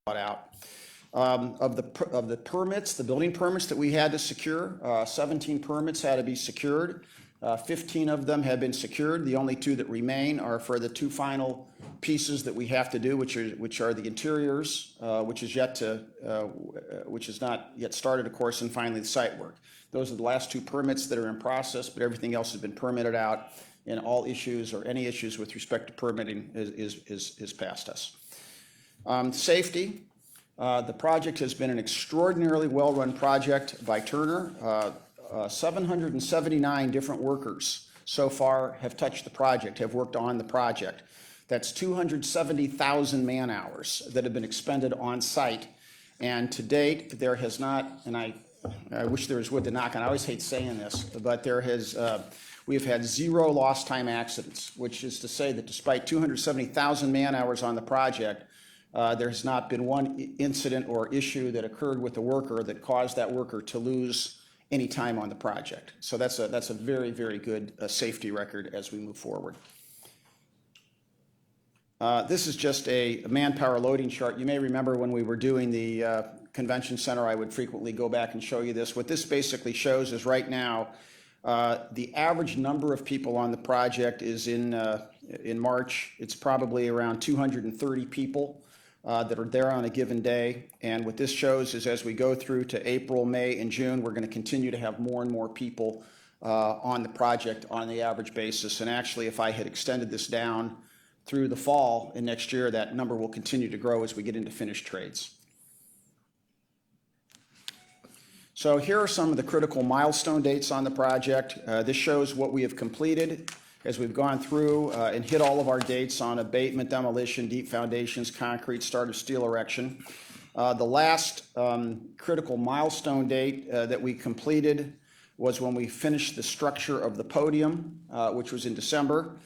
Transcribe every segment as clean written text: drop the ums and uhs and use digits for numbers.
out. Of the permits, the building permits that we had to secure, 17 permits had to be secured. 15 of them have been secured. The only 2 that remain are for the 2 final pieces that we have to do, which are the interiors, which is not yet started, of course, and finally the site work. Those are the last 2 permits that are in process, but everything else has been permitted out, and all issues or any issues with respect to permitting is past us. Safety. The project has been an extraordinarily well-run project by Turner. 779 different workers so far have touched the project, have worked on the project. That's 270,000 man hours that have been expended on site. And to date, there has not, and I wish there was wood to knock on, I always hate saying this, but we've had 0 lost time accidents, which is to say that despite 270,000 man hours on the project, there has not been one incident or issue that occurred with the worker that caused that worker to lose any time on the project. So that's a very, very good safety record as we move forward. This is just a manpower loading chart. You may remember when we were doing the convention center, I would frequently go back and show you this. What this basically shows is right now, the average number of people on the project is in March, it's probably around 230 people that are there on a given day. And what this shows is as we go through to April, May, and June, we're going to continue to have more and more people on the project on the average basis. And actually, if I had extended this down through the fall and next year, that number will continue to grow as we get into finished trades. So here are some of the critical milestone dates on the project. This shows what we have completed as we've gone through and hit all of our dates on abatement, demolition, deep foundations, concrete, start of steel erection. The last critical milestone date that we completed was when we finished the structure of the podium, which was in December.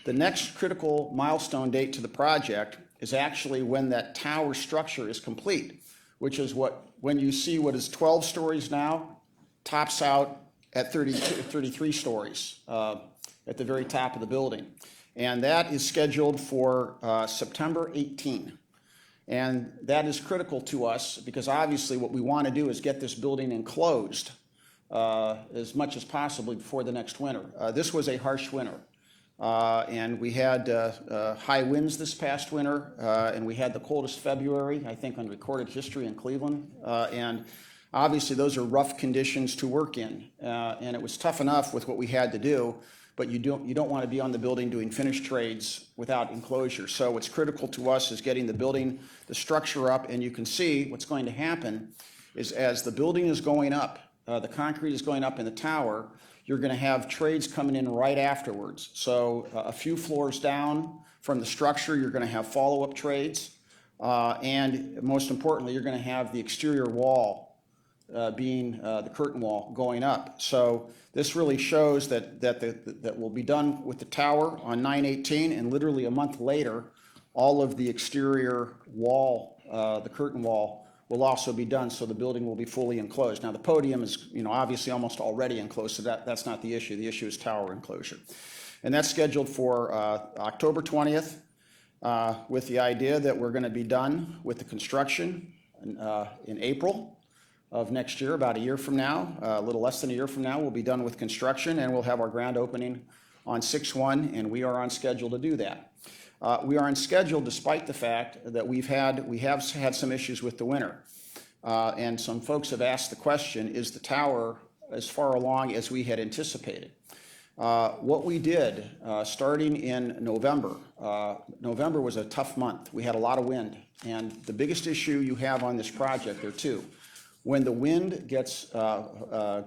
The next critical milestone date to the project is actually when that tower structure is complete, which is when you see what is 12 stories now, tops out at 33 stories. At the very top of the building. And that is scheduled for September 18. And that is critical to us because obviously what we want to do is get this building enclosed as much as possible before the next winter. This was a harsh winter. And we had high winds this past winter, and we had the coldest February, I think, on recorded history in Cleveland. And obviously those are rough conditions to work in. And it was tough enough with what we had to do, but you don't want to be on the building doing finished trades without enclosure. So what's critical to us is getting the building, the structure up, and you can see what's going to happen is as the building is going up, the concrete is going up in the tower, you're going to have trades coming in right afterwards. So a few floors down from the structure, you're going to have follow-up trades. And most importantly, you're going to have the exterior wall being the curtain wall going up. So this really shows that will be done with the tower on 9/18, and literally a month later, all of the exterior wall, the curtain wall, will also be done, so the building will be fully enclosed. Now the podium is, obviously almost already enclosed, so that's not the issue. The issue is tower enclosure, and that's scheduled for October 20th, with the idea that we're going to be done with the construction in April of next year, about a year from now, a little less than a year from now, we'll be done with construction and we'll have our grand opening on 6/1, and we are on schedule to do that. We are on schedule despite the fact that we have had some issues with the winter. And some folks have asked the question, is the tower as far along as we had anticipated? What we did starting in November, November was a tough month. We had a lot of wind, and the biggest issue you have on this project, there are two. When the wind gets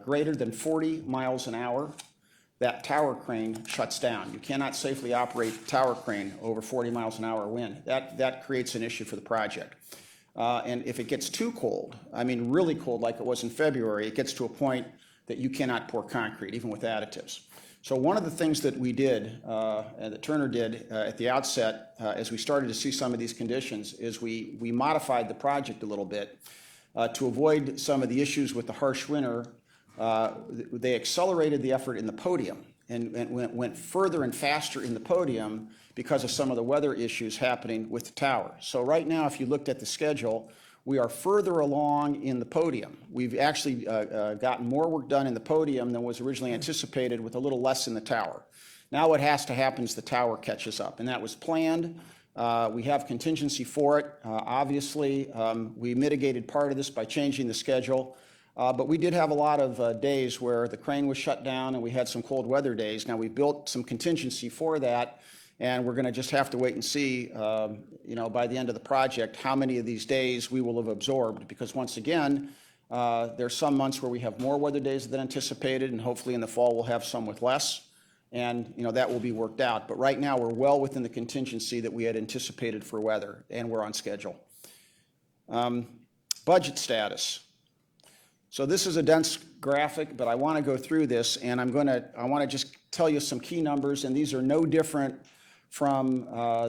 greater than 40 miles an hour, that tower crane shuts down. You cannot safely operate the tower crane over 40 miles an hour wind. That creates an issue for the project. And if it gets too cold, I mean really cold like it was in February, it gets to a point that you cannot pour concrete, even with additives. So one of the things that we did, and that Turner did at the outset, as we started to see some of these conditions, is we modified the project a little bit. To avoid some of the issues with the harsh winter, they accelerated the effort in the podium. and went further and faster in the podium because of some of the weather issues happening with the tower. So right now, if you looked at the schedule, we are further along in the podium. We've actually gotten more work done in the podium than was originally anticipated, with a little less in the tower. Now what has to happen is the tower catches up, and that was planned. We have contingency for it. Obviously, we mitigated part of this by changing the schedule, but we did have a lot of days where the crane was shut down and we had some cold weather days. Now, we built some contingency for that, and we're going to just have to wait and see, by the end of the project, how many of these days we will have absorbed, because once again, there's some months where we have more weather days than anticipated, and hopefully in the fall we'll have some with less. And that will be worked out. But right now, we're well within the contingency that we had anticipated for weather, and we're on schedule. Budget status. So this is a dense graphic, but I want to go through this, and I want to just tell you some key numbers, and these are no different from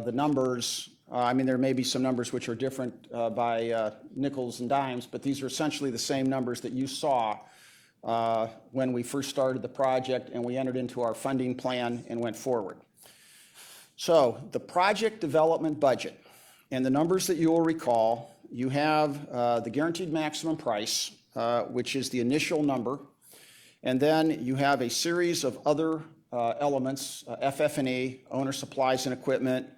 the numbers. There may be some numbers which are different by nickels and dimes, but these are essentially the same numbers that you saw when we first started the project and we entered into our funding plan and went forward. So the project development budget, and the numbers that you will recall, you have the guaranteed maximum price, which is the initial number, and then you have a series of other elements, FF&E, owner supplies and equipment,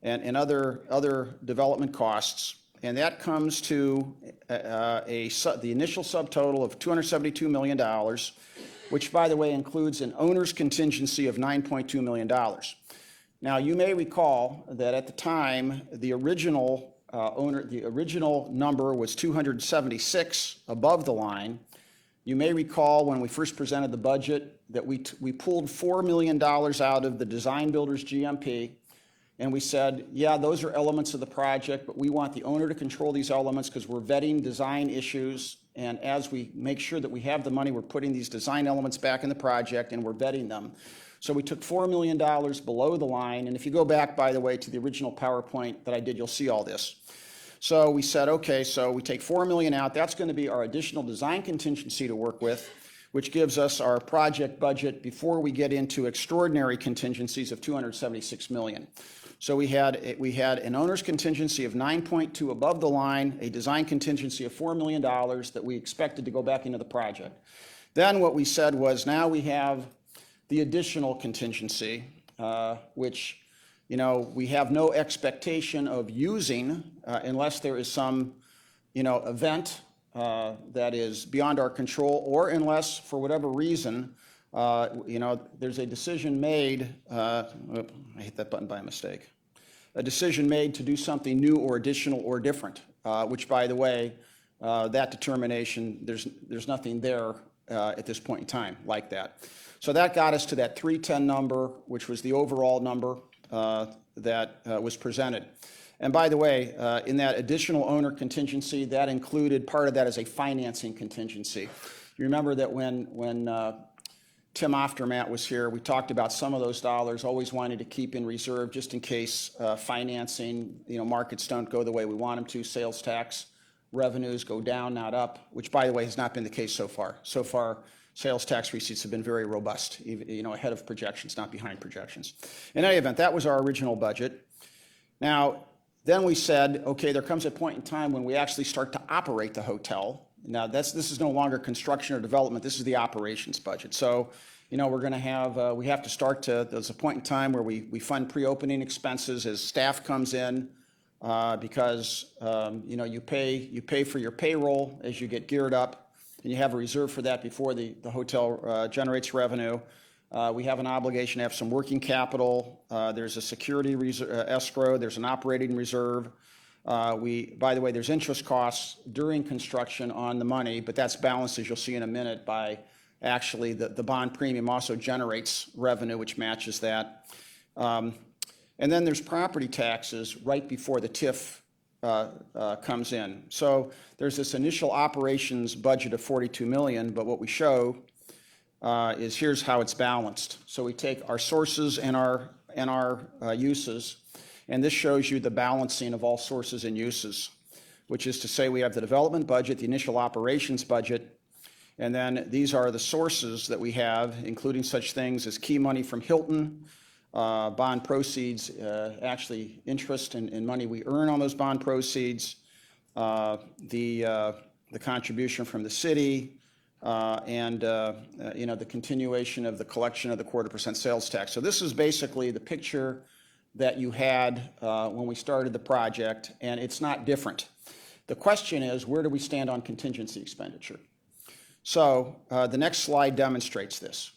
and other development costs. And that comes to the initial subtotal of $272 million, which, by the way, includes an owner's contingency of $9.2 million. Now, you may recall that at the time, the original number was 276 above the line. You may recall when we first presented the budget that we pulled $4 million out of the design builder's GMP. And we said, yeah, those are elements of the project, but we want the owner to control these elements because we're vetting design issues. And as we make sure that we have the money, we're putting these design elements back in the project and we're vetting them. So we took $4 million below the line. And if you go back, by the way, to the original PowerPoint that I did, you'll see all this. So we said, okay, so we take $4 million out. That's going to be our additional design contingency to work with, which gives us our project budget before we get into extraordinary contingencies of $276 million. So we had an owner's contingency of 9.2 above the line, a design contingency of $4 million that we expected to go back into the project. Then what we said was, now we have the additional contingency, which we have no expectation of using unless there is some event that is beyond our control, or unless for whatever reason there's a decision made, I hit that button by mistake, a decision made to do something new or additional or different, which, by the way, that determination, there's nothing there at this point in time like that. So that got us to that 310 number, which was the overall number that was presented. And by the way, in that additional owner contingency, that included, part of that is a financing contingency. You remember that when Tim Oftermatt was here, we talked about some of those dollars always wanting to keep in reserve just in case financing, markets don't go the way we want them to, sales tax revenues go down, not up, which, by the way, has not been the case so far. So far, sales tax receipts have been very robust, ahead of projections, not behind projections. In any event, that was our original budget. Now, then we said, okay, there comes a point in time when we actually start to operate the hotel. Now, this is no longer construction or development. This is the operations budget. So, we're going to have, we have to start to, there's a point in time where we fund pre-opening expenses as staff comes in, because, you pay for your payroll as you get geared up, and you have a reserve for that before the hotel generates revenue. We have an obligation to have some working capital. There's a security escrow. There's an operating reserve. By the way, there's interest costs during construction on the money, but that's balanced, as you'll see in a minute, by actually the bond premium also generates revenue, which matches that. And then there's property taxes right before the TIF comes in. So there's this initial operations budget of $42 million, but what we show is here's how it's balanced. So we take our sources and our uses, and this shows you the balancing of all sources and uses, which is to say we have the development budget, the initial operations budget, And then these are the sources that we have, including such things as key money from Hilton, bond proceeds, actually interest and money we earn on those bond proceeds, the contribution from the city, and the continuation of the collection of the 0.25% sales tax. So this is basically the picture that you had when we started the project, and it's not different. The question is, where do we stand on contingency expenditure? So the next slide demonstrates this.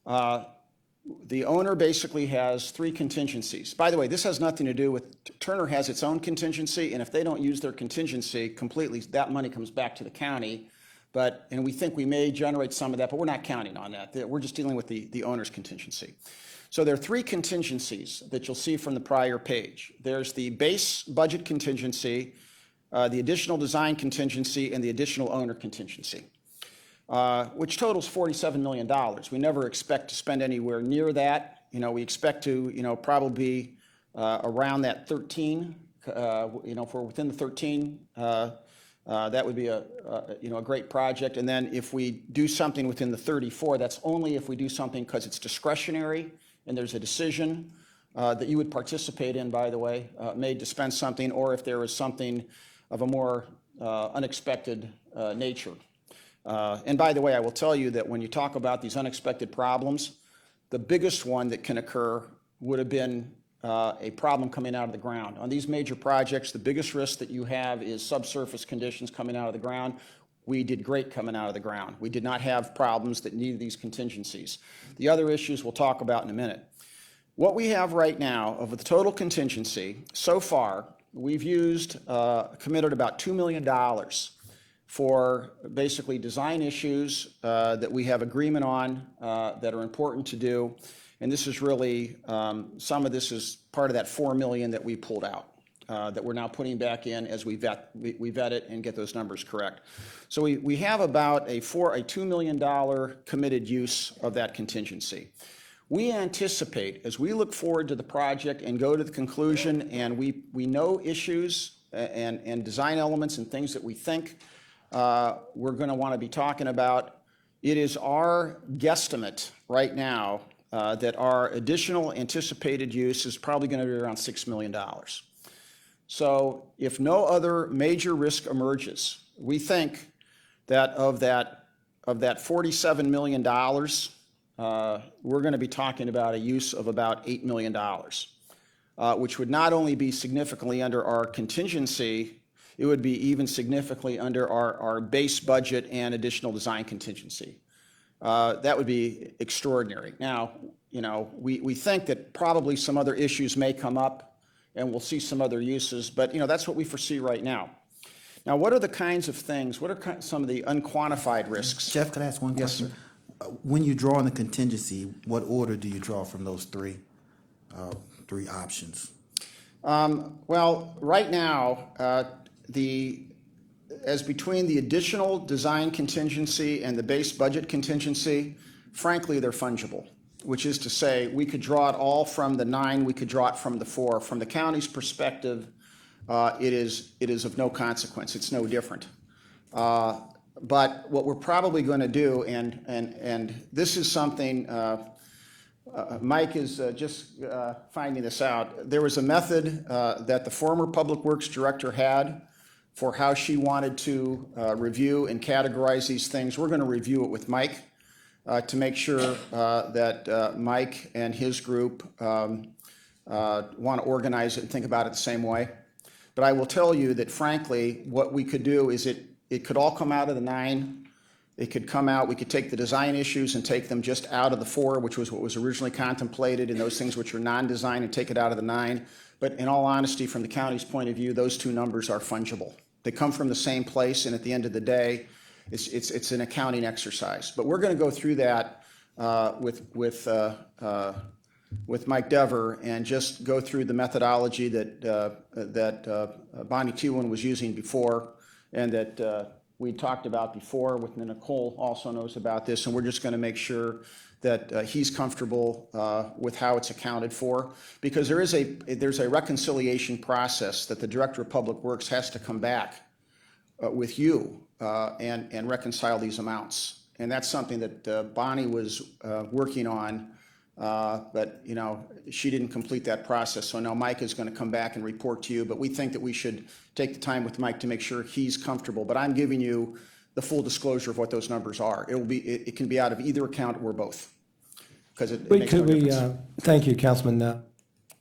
The owner basically has 3 contingencies. By the way, this has nothing to do with, Turner has its own contingency, and if they don't use their contingency completely, that money comes back to the county. And we think we may generate some of that, but we're not counting on that. We're just dealing with the owner's contingency. So there are 3 contingencies that you'll see from the prior page. There's the base budget contingency, the additional design contingency, and the additional owner contingency, which totals $47 million. We never expect to spend anywhere near that. We expect to, probably be around that 13. If we're within the 13, that would be a great project. And then if we do something within the 34, that's only if we do something because it's discretionary and there's a decision that you would participate in, by the way, made to spend something, or if there is something of a more unexpected nature. And by the way, I will tell you that when you talk about these unexpected problems, the biggest one that can occur would have been a problem coming out of the ground. On these major projects, the biggest risk that you have is subsurface conditions coming out of the ground. We did great coming out of the ground. We did not have problems that needed these contingencies. The other issues we'll talk about in a minute. What we have right now of the total contingency, so far, we've committed about $2 million for basically design issues that we have agreement on that are important to do. And this is really, some of this is part of that $4 million that we pulled out, that we're now putting back in as we vet it and get those numbers correct. So we have about a $2 million committed use of that contingency. We anticipate, as we look forward to the project and go to the conclusion, and we know issues and design elements and things that we think we're going to want to be talking about, it is our guesstimate right now that our additional anticipated use is probably going to be around $6 million. So if no other major risk emerges, we think that of that $47 million, we're going to be talking about a use of about $8 million, which would not only be significantly under our contingency, it would be even significantly under our base budget and additional design contingency. That would be extraordinary. Now, we think that probably some other issues may come up and we'll see some other uses, but that's what we foresee right now. Now, what are the kinds of things, what are some of the unquantified risks? Jeff, could I ask one question? Yes, when you draw on the contingency, what order do you draw from those three options? Well, right now, as between the additional design contingency and the base budget contingency, frankly, they're fungible, which is to say we could draw it all from the 9, we could draw it from the 4. From the county's perspective, it is of no consequence. It's no different. But what we're probably going to do, and this is something, Mike is just finding this out. There was a method that the former Public Works Director had for how she wanted to review and categorize these things. We're going to review it with Mike to make sure that Mike and his group want to organize it and think about it the same way. But I will tell you that, frankly, what we could do is it could all come out of the 9. It could come out, we could take the design issues and take them just out of the 4, which was what was originally contemplated, and those things which are non-design, and take it out of the 9. But in all honesty, from the county's point of view, those two numbers are fungible. They come from the same place, and at the end of the day, it's an accounting exercise. But we're going to go through that with Mike Dever and just go through the methodology that Bonnie Tewan was using before, and that we talked about before. With Nicole also knows about this, and we're just going to make sure that he's comfortable with how it's accounted for, because there's a reconciliation process that the Director of Public Works has to come back with you and reconcile these amounts. And that's something that Bonnie was working on, but she didn't complete that process. So now Mike is going to come back and report to you, but we think that we should take the time with Mike to make sure he's comfortable. But I'm giving you the full disclosure of what those numbers are. It can be out of either account or both, because it makes no difference. Thank you, Councilman.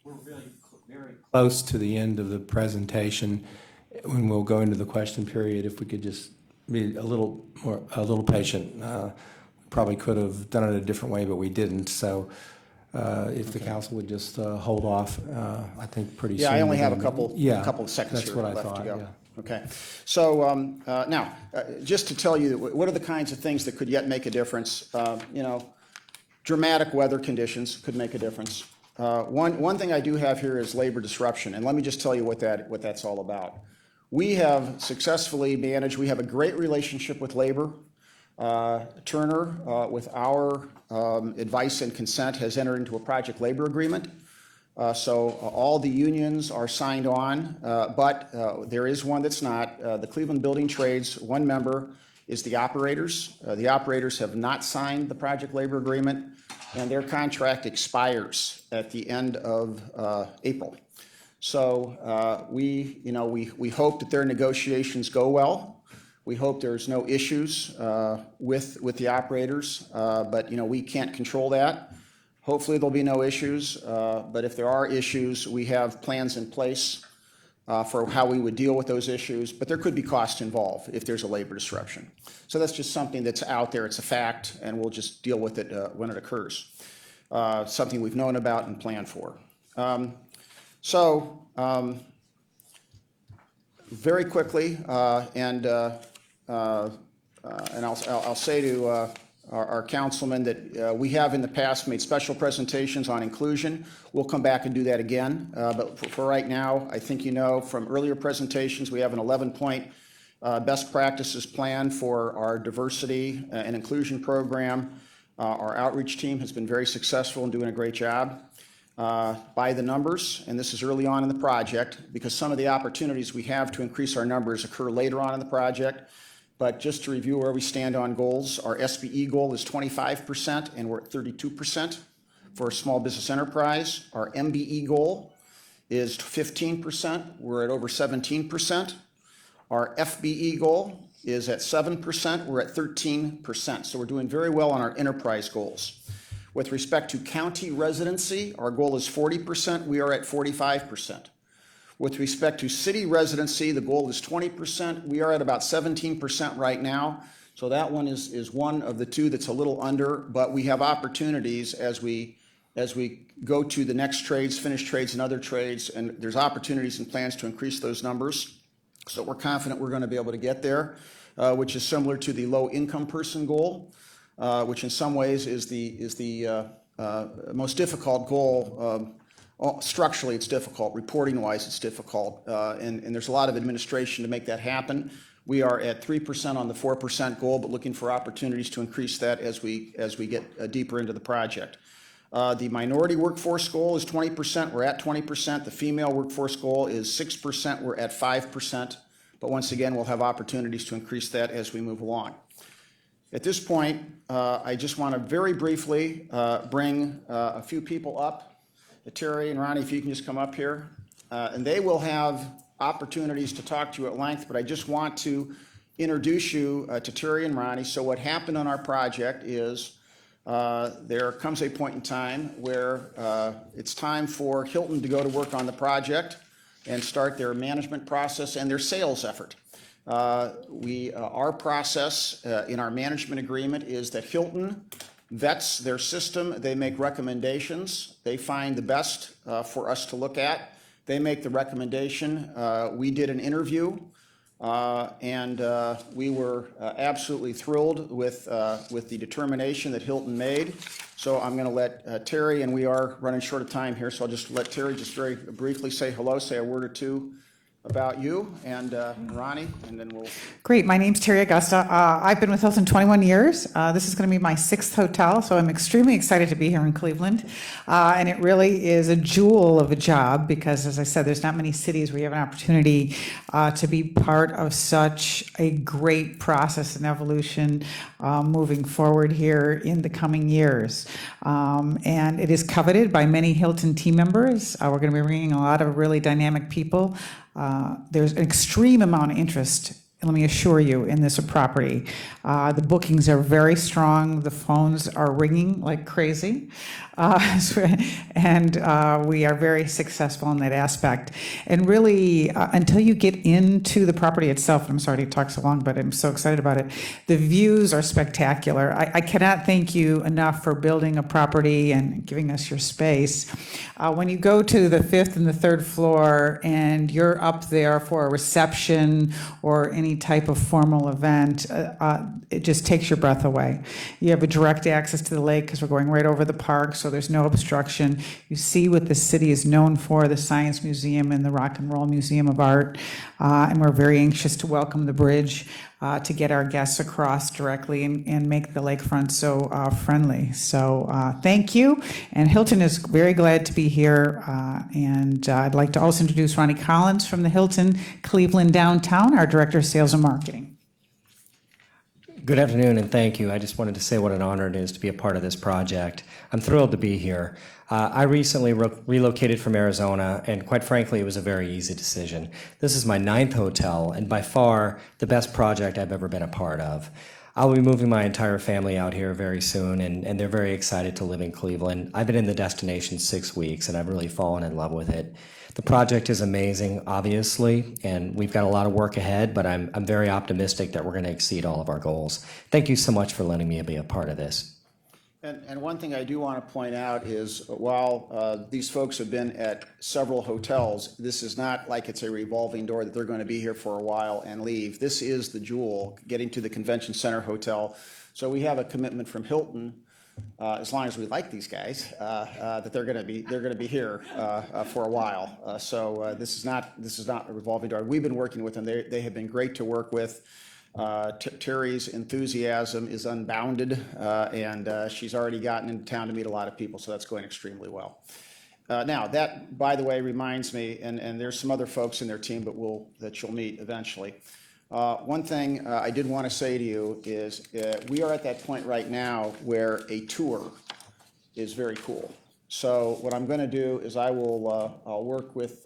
We're really very close to the end of the presentation, when we'll go into the question period. If we could just be a little patient. Probably could have done it a different way, but we didn't. So if the council would just hold off, I think pretty soon. Yeah, I only have a couple of seconds that's here what I left thought, to go. yeah. Okay, so now, just to tell you, what are the kinds of things that could yet make a difference? Dramatic weather conditions could make a difference. One thing I do have here is labor disruption, and let me just tell you what that's all about. We have successfully managed, we have a great relationship with labor. Turner, with our advice and consent, has entered into a project labor agreement. So all the unions are signed on, but there is one that's not. The Cleveland Building Trades, one member is the operators. The operators have not signed the project labor agreement, and their contract expires at the end of April. So we hope that their negotiations go well. We hope there's no issues with the operators, but we can't control that. Hopefully there'll be no issues, but if there are issues, we have plans in place for how we would deal with those issues, but there could be cost involved if there's a labor disruption. So that's just something that's out there, it's a fact, and we'll just deal with it when it occurs. Something we've known about and planned for. Very quickly, and I'll say to our councilman that we have in the past made special presentations on inclusion. We'll come back and do that again. But for right now, I think from earlier presentations, we have an 11-point best practices plan for our diversity and inclusion program. Our outreach team has been very successful in doing a great job. By the numbers, and this is early on in the project, because some of the opportunities we have to increase our numbers occur later on in the project. But just to review where we stand on goals, our SBE goal is 25%, and we're at 32% for a small business enterprise. Our MBE goal is 15%, we're at over 17%. Our FBE goal is at 7%, we're at 13%. So we're doing very well on our enterprise goals. With respect to county residency, our goal is 40%, we are at 45%. With respect to city residency, the goal is 20%, we are at about 17% right now. So that one is one of the two that's a little under, but we have opportunities as we go to the next trades, finished trades and other trades, and there's opportunities and plans to increase those numbers. So we're confident we're going to be able to get there, which is similar to the low income person goal. Which in some ways is the most difficult goal. Structurally, it's difficult. Reporting-wise, it's difficult. And there's a lot of administration to make that happen. We are at 3% on the 4% goal, but looking for opportunities to increase that as we get deeper into the project. The minority workforce goal is 20%. We're at 20%. The female workforce goal is 6%. We're at 5%. But once again, we'll have opportunities to increase that as we move along. At this point, I just want to very briefly bring a few people up. Terry and Ronnie, if you can just come up here. And they will have opportunities to talk to you at length, but I just want to introduce you to Terry and Ronnie. So what happened on our project is there comes a point in time where it's time for Hilton to go to work on the project and start their management process and their sales effort. Our process in our management agreement is that Hilton vets their system, they make recommendations, they find the best for us to look at, they make the recommendation. We did an interview and we were absolutely thrilled with the determination that Hilton made. So I'm going to let Terry, and we are running short of time here, so I'll just let Terry just very briefly say hello, say a word or two about you and Ronnie, and then we'll. Great. My name's Terry Augusta. I've been with Hilton 21 years. This is going to be my 6th hotel, so I'm extremely excited to be here in Cleveland. And it really is a jewel of a job because, as I said, there's not many cities where you have an opportunity to be part of such a great process and evolution moving forward here in the coming years. And it is coveted by many Hilton team members. We're going to be bringing a lot of really dynamic people. There's an extreme amount of interest, let me assure you, in this property. The bookings are very strong. The phones are ringing like crazy. And we are very successful in that aspect. And really, until you get into the property itself, and I'm sorry to talk so long, but I'm so excited about it, the views are spectacular. I cannot thank you enough for building a property and giving us your space. When you go to the 5th and the 3rd floor and you're up there for a reception or any type of formal event, it just takes your breath away. You have a direct access to the lake because we're going right over the park, so there's no obstruction. You see what the city is known for, the Science Museum and the Rock and Roll Museum of Art, and we're very anxious to welcome the bridge to get our guests across directly and make the lakefront so friendly. So thank you, and Hilton is very glad to be here, and I'd like to also introduce Ronnie Collins from the Hilton Cleveland Downtown, our Director of Sales and Marketing. Good afternoon, and thank you. I just wanted to say what an honor it is to be a part of this project. I'm thrilled to be here. I recently relocated from Arizona, and quite frankly, it was a very easy decision. This is my 9th hotel, and by far the best project I've ever been a part of. I'll be moving my entire family out here very soon, and they're very excited to live in Cleveland. I've been in the destination 6 weeks, and I've really fallen in love with it. The project is amazing, obviously, and we've got a lot of work ahead, but I'm very optimistic that we're going to exceed all of our goals. Thank you so much for letting me be a part of this. And one thing I do want to point out is while these folks have been at several hotels, this is not like it's a revolving door that they're going to be here for a while and leave. This is the jewel, getting to the Convention Center Hotel. So we have a commitment from Hilton, as long as we like these guys, that they're going to be here for a while. So this is not a revolving door. We've been working with them. They have been great to work with. Terry's enthusiasm is unbounded, and she's already gotten into town to meet a lot of people, so that's going extremely well. Now, that, by the way, reminds me, and there's some other folks in their team that you'll meet eventually. One thing I did want to say to you is we are at that point right now where a tour is very cool. So what I'm going to do is I'll work with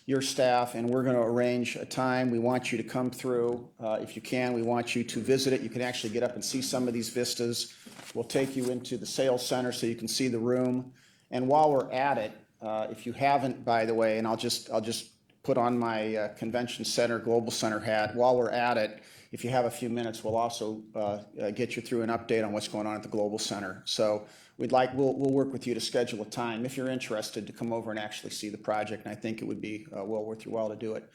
your staff, and we're going to arrange a time. We want you to come through. If you can, we want you to visit it. You can actually get up and see some of these vistas. We'll take you into the sales center so you can see the room. And while we're at it, if you haven't, by the way, and I'll just put on my Convention Center, Global Center hat. While we're at it, if you have a few minutes, we'll also get you through an update on what's going on at the Global Center. So we'll work with you to schedule a time if you're interested to come over and actually see the project, and I think it would be well worth your while to do it.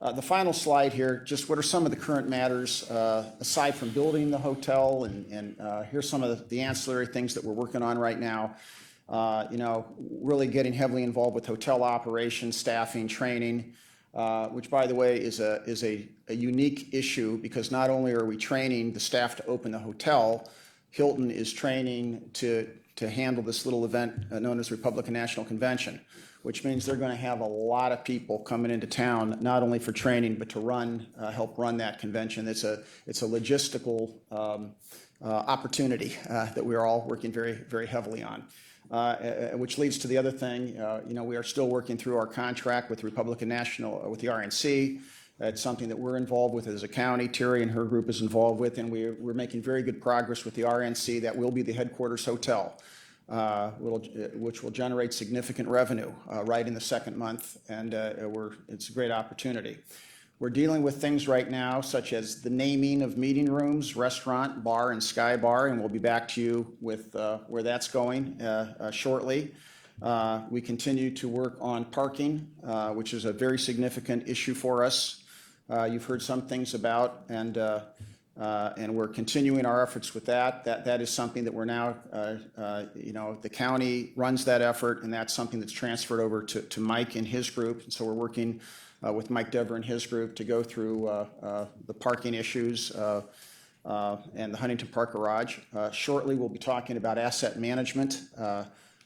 The final slide here, just what are some of the current matters aside from building the hotel, and here's some of the ancillary things that we're working on right now. Really getting heavily involved with hotel operations, staffing, training, which, by the way, is a unique issue because not only are we training the staff to open the hotel, Hilton is training to handle this little event known as Republican National Convention, which means they're going to have a lot of people coming into town, not only for training, but to help run that convention. It's a logistical opportunity that we're all working very, very heavily on. Which leads to the other thing, we are still working through our contract with Republican National, with the RNC. It's something that we're involved with as a county. Terry and her group is involved with, and we're making very good progress with the RNC. That will be the headquarters hotel, which will generate significant revenue right in the second month, and it's a great opportunity. We're dealing with things right now such as the naming of meeting rooms, restaurant, bar, and Sky Bar, and we'll be back to you with where that's going shortly. We continue to work on parking, which is a very significant issue for us. You've heard some things about, and we're continuing our efforts with that. That is something that we're now, the county runs that effort, and that's something that's transferred over to Mike and his group, and so we're working with Mike Dever and his group to go through the parking issues and the Huntington Park Garage. Shortly, we'll be talking about asset management.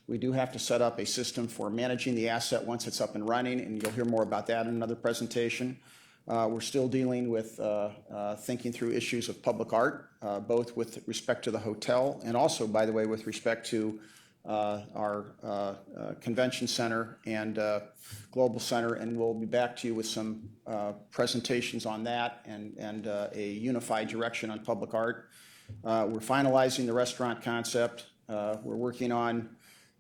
We do have to set up a system for managing the asset once it's up and running, and you'll hear more about that in another presentation. We're still dealing with thinking through issues of public art, both with respect to the hotel and also, by the way, with respect to our convention center and global center, and we'll be back to you with some presentations on that and a unified direction on public art. We're finalizing the restaurant concept. We're working on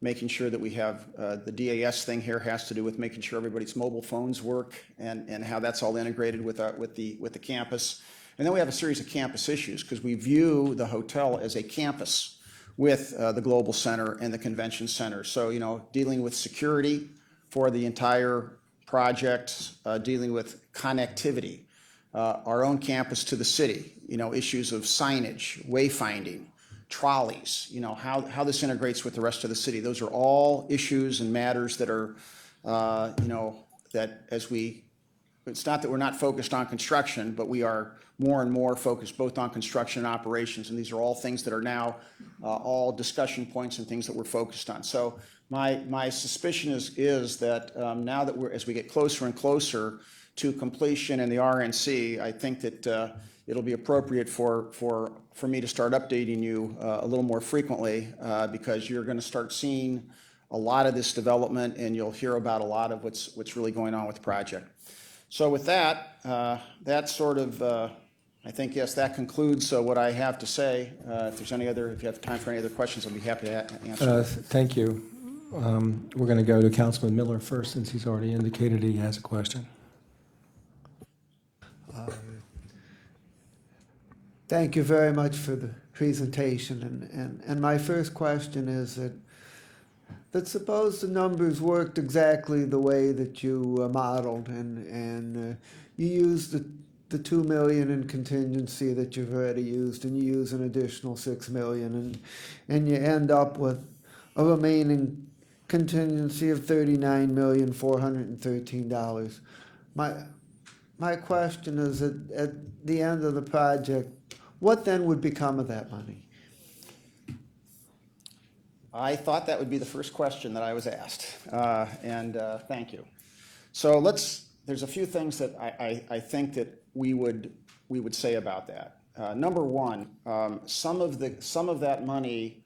making sure that we have the DAS thing here has to do with making sure everybody's mobile phones work and how that's all integrated with the campus. And then we have a series of campus issues because we view the hotel as a campus with the Global Center and the Convention Center. So, dealing with security for the entire project, dealing with connectivity, our own campus to the city, issues of signage, wayfinding, trolleys, how this integrates with the rest of the city. Those are all issues and matters that are, that it's not that we're not focused on construction, but we are more and more focused both on construction and operations. And these are all things that are now all discussion points and things that we're focused on. So my suspicion is that now that as we get closer and closer to completion in the RNC, I think that it'll be appropriate for me to start updating you a little more frequently because you're going to start seeing a lot of this development and you'll hear about a lot of what's really going on with the project. So with that, that sort of, I think, yes, that concludes what I have to say. If you have time for any other questions, I'll be happy to answer. Thank you. We're going to go to Councilman Miller first since he's already indicated he has a question. Thank you very much for the presentation. And my first question is that suppose the numbers worked exactly the way that you modeled and you used the $2 million in contingency that you've already used and you use an additional $6 million and you end up with a remaining contingency of $39,413. My question is at the end of the project, what then would become of that money? I thought that would be the first question that I was asked, and thank you. So there's a few things that I think that we would say about that. Number one, some of that money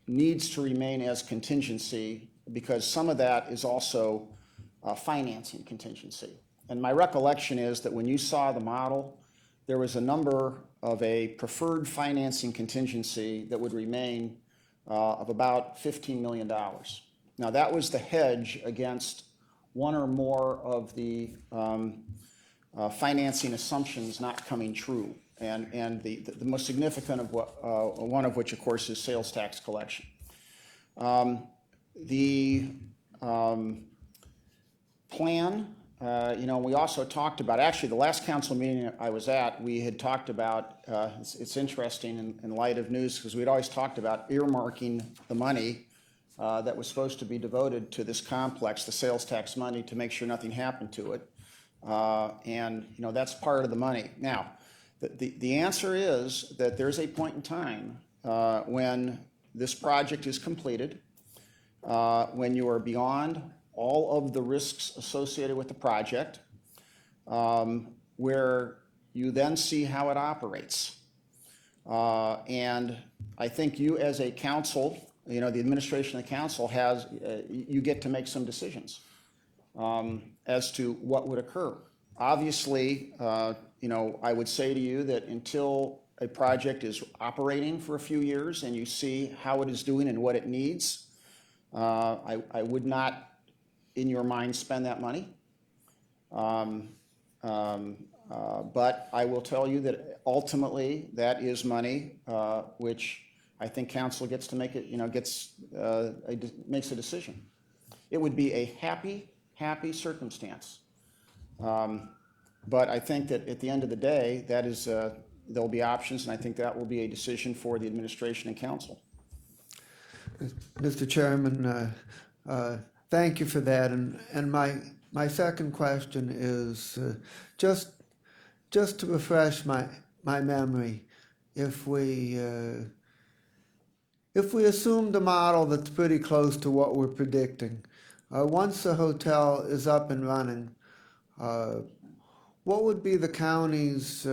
needs to remain as contingency because some of that is also financing contingency. And my recollection is that when you saw the model, there was a number of a preferred financing contingency that would remain of about $15 million. Now, that was the hedge against one or more of the financing assumptions not coming true, and the most significant of one of which, of course, is sales tax collection. The plan, we also talked about, actually, the last council meeting I was at, we had talked about, it's interesting in light of news, because we'd always talked about earmarking the money that was supposed to be devoted to this complex, the sales tax money, to make sure nothing happened to it. And that's part of the money. Now, the answer is that there's a point in time when this project is completed, when you are beyond all of the risks associated with the project, where you then see how it operates. And I think you as a council, the administration of the council you get to make some decisions as to what would occur. Obviously, I would say to you that until a project is operating for a few years and you see how it is doing and what it needs, I would not, in your mind, spend that money. But I will tell you that ultimately that is money which I think council gets to make it, makes a decision. It would be a happy circumstance. But I think that at the end of the day, that is, there'll be options, and I think that will be a decision for the administration and council. Mr. Chairman, thank you for that. And my second question is just to refresh my memory. If we assume the model that's pretty close to what we're predicting, once the hotel is up and running, what would be the county's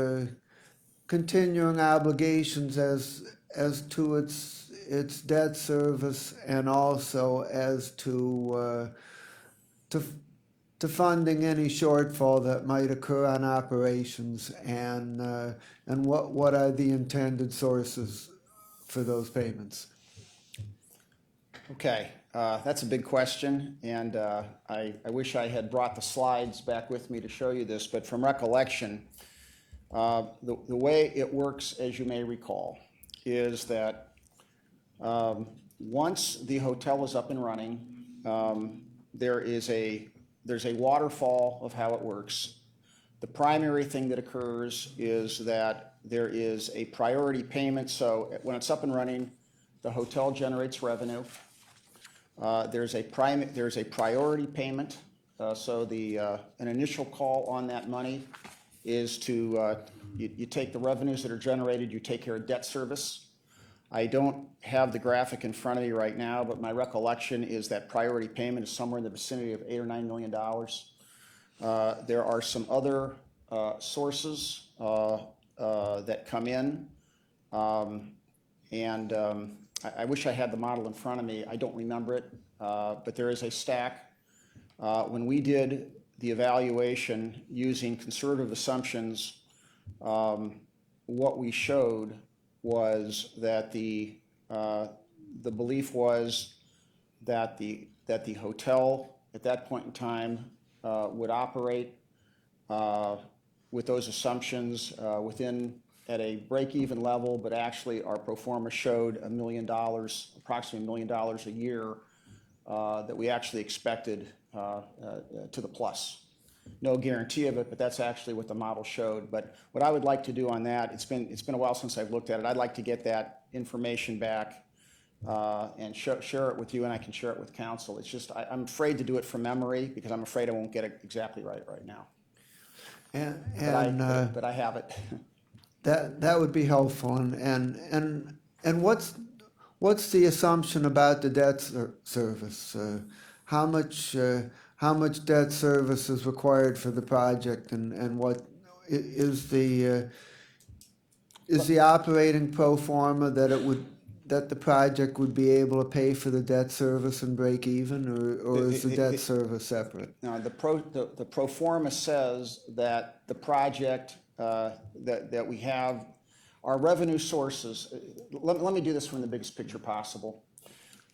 continuing obligations as to its debt service and also as to funding any shortfall that might occur on operations, and what are the intended sources for those payments? Okay, that's a big question, and I wish I had brought the slides back with me to show you this, but from recollection, the way it works, as you may recall, is that once the hotel is up and running, there's a waterfall of how it works. The primary thing that occurs is that there is a priority payment. So when it's up and running, the hotel generates revenue. There's a priority payment. So an initial call on that money is to you take the revenues that are generated, you take care of debt service. I don't have the graphic in front of me right now, but my recollection is that priority payment is somewhere in the vicinity of $8 or $9 million. There are some other sources that come in, and I wish I had the model in front of me. I don't remember it, but there is a stack. When we did the evaluation using conservative assumptions, what we showed was that the belief was that the hotel at that point in time would operate with those assumptions at a break-even level, but actually our pro forma showed $1 million, approximately $1 million a year that we actually expected to the plus. No guarantee of it, but that's actually what the model showed. But what I would like to do on that, it's been a while since I've looked at it. I'd like to get that information back and share it with you, and I can share it with council. It's just I'm afraid to do it from memory because I'm afraid I won't get it exactly right now. But I have it. That would be helpful. And what's the assumption about the debt service? How much debt service is required for the project, and what is the operating pro forma that the project would be able to pay for the debt service and break even, or is the debt service separate? No, the pro forma says that the project that we have, our revenue sources. Let me do this from the biggest picture possible.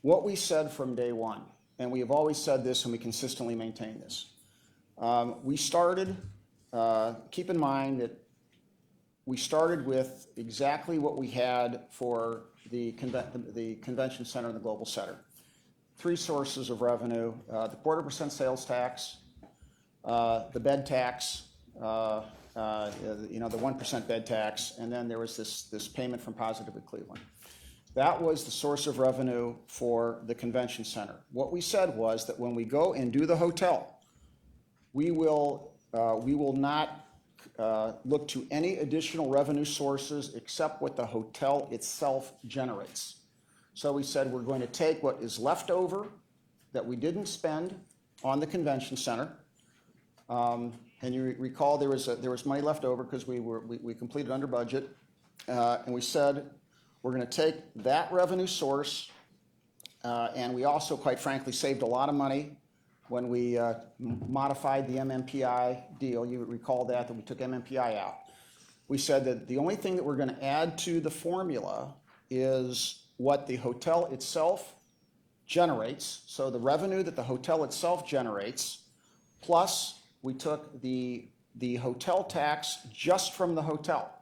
What we said from day one, and we have always said this, and we consistently maintain this. We started. Keep in mind that we started with exactly what we had for the convention center and the global center. 3 sources of revenue: the 0.25% sales tax, the bed tax, the 1% bed tax, and then there was this payment from Positively Cleveland. That was the source of revenue for the convention center. What we said was that when we go and do the hotel, we will not look to any additional revenue sources except what the hotel itself generates. So we said we're going to take what is left over that we didn't spend on the convention center. And you recall there was money left over because we completed under budget, and we said we're going to take that revenue source, and we also, quite frankly, saved a lot of money when we modified the MMPI deal. You recall that we took MMPI out. We said that the only thing that we're going to add to the formula is what the hotel itself generates, so the revenue that the hotel itself generates, plus we took the hotel tax just from the hotel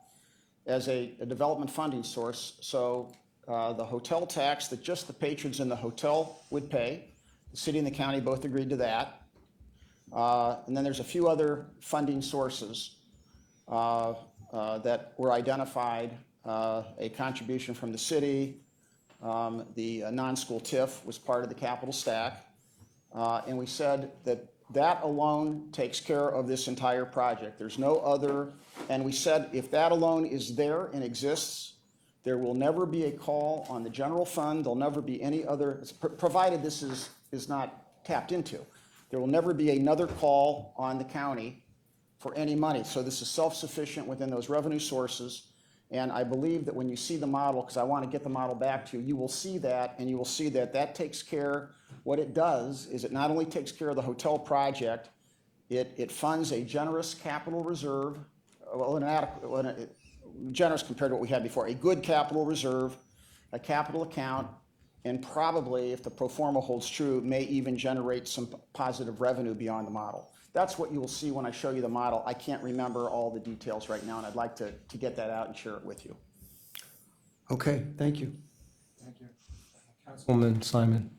as a development funding source. So the hotel tax that just the patrons in the hotel would pay, the city and the county both agreed to that. And then there's a few other funding sources that were identified, a contribution from the city, the non-school TIF was part of the capital stack, and we said that That alone takes care of this entire project. There's no other, and we said if that alone is there and exists, there will never be a call on the general fund, there'll never be any other, provided this is not tapped into. There will never be another call on the county for any money. So this is self-sufficient within those revenue sources. And I believe that when you see the model, because I want to get the model back to you, you will see that, and you will see that that takes care, what it does is it not only takes care of the hotel project, it funds a generous capital reserve, generous compared to what we had before, a good capital reserve, a capital account, and probably, if the pro forma holds true, may even generate some positive revenue beyond the model. That's what you will see when I show you the model. I can't remember all the details right now, and I'd like to get that out and share it with you. Okay, thank you. Councilwoman Simon.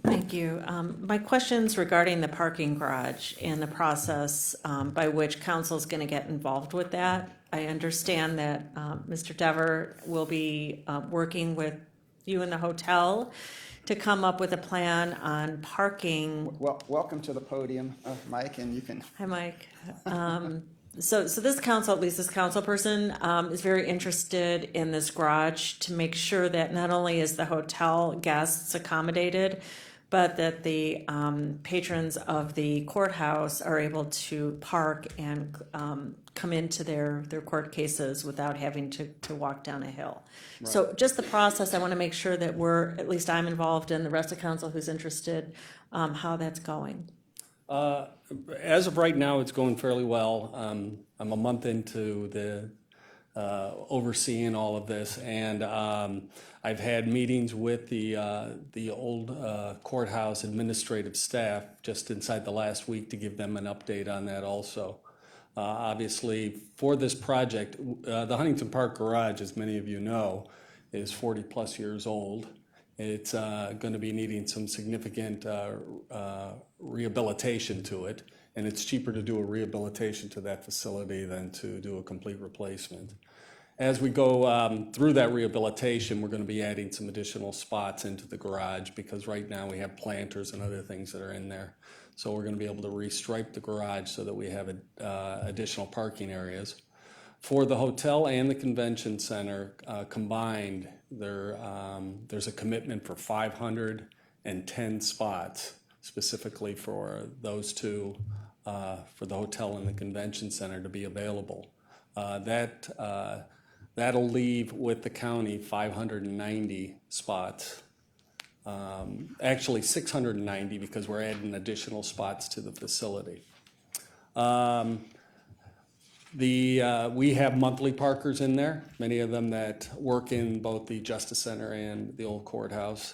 Thank you. My question's regarding the parking garage and the process by which council is going to get involved with that. I understand that Mr. Dever will be working with you in the hotel to come up with a plan on parking. Well, welcome to the podium, Mike, and you can. Hi, Mike. So this council, at least this council person, is very interested in this garage to make sure that not only is the hotel guests accommodated, but that the patrons of the courthouse are able to park and come into their court cases without having to walk down a hill. Right. So just the process, I want to make sure that at least I'm involved, and the rest of council who's interested, how that's going. As of right now, it's going fairly well. I'm a month into the overseeing all of this, and I've had meetings with the old courthouse administrative staff just inside the last week to give them an update on that also. Obviously, for this project, the Huntington Park Garage, as many of you know, is 40 plus years old. It's going to be needing some significant rehabilitation to it, and it's cheaper to do a rehabilitation to that facility than to do a complete replacement. As we go through that rehabilitation, we're going to be adding some additional spots into the garage because right now we have planters and other things that are in there. So we're going to be able to restripe the garage so that we have additional parking areas. For the hotel and the convention center combined, there's a commitment for 510 spots specifically for those two, for the hotel and the convention center to be available. That'll leave with the county 590 spots. Actually 690 because we're adding additional spots to the facility. We have monthly parkers in there, many of them that work in both the Justice Center and the old courthouse.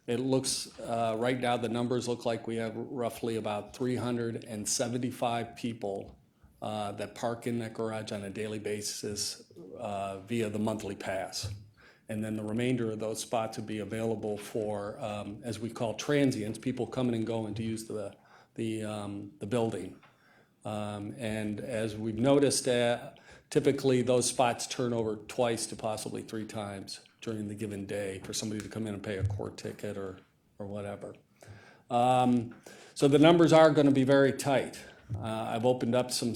It looks, right now the numbers look like we have roughly about 375 people that park in that garage on a daily basis via the monthly pass. And then the remainder of those spots would be available for, as we call transients, people coming and going to use the building. And as we've noticed, typically those spots turn over twice to possibly 3 times during the given day for somebody to come in and pay a court ticket or whatever. So the numbers are going to be very tight. I've opened up some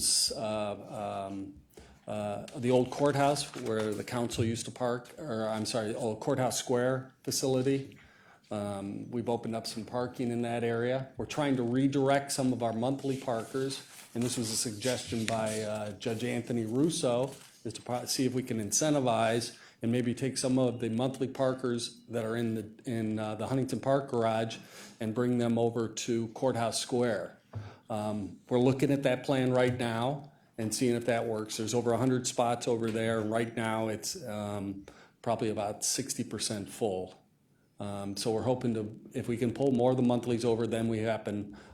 the old courthouse where the council used to park, or I'm sorry, old Courthouse Square facility. We've opened up some parking in that area. We're trying to redirect some of our monthly parkers, and this was a suggestion by Judge Anthony Russo, is to see if we can incentivize and maybe take some of the monthly parkers that are in the Huntington Park Garage and bring them over to Courthouse Square. We're looking at that plan right now and seeing if that works. There's over 100 spots over there, and right now it's probably about 60% full. So we're hoping to, if we can pull more of the monthlies over, then we have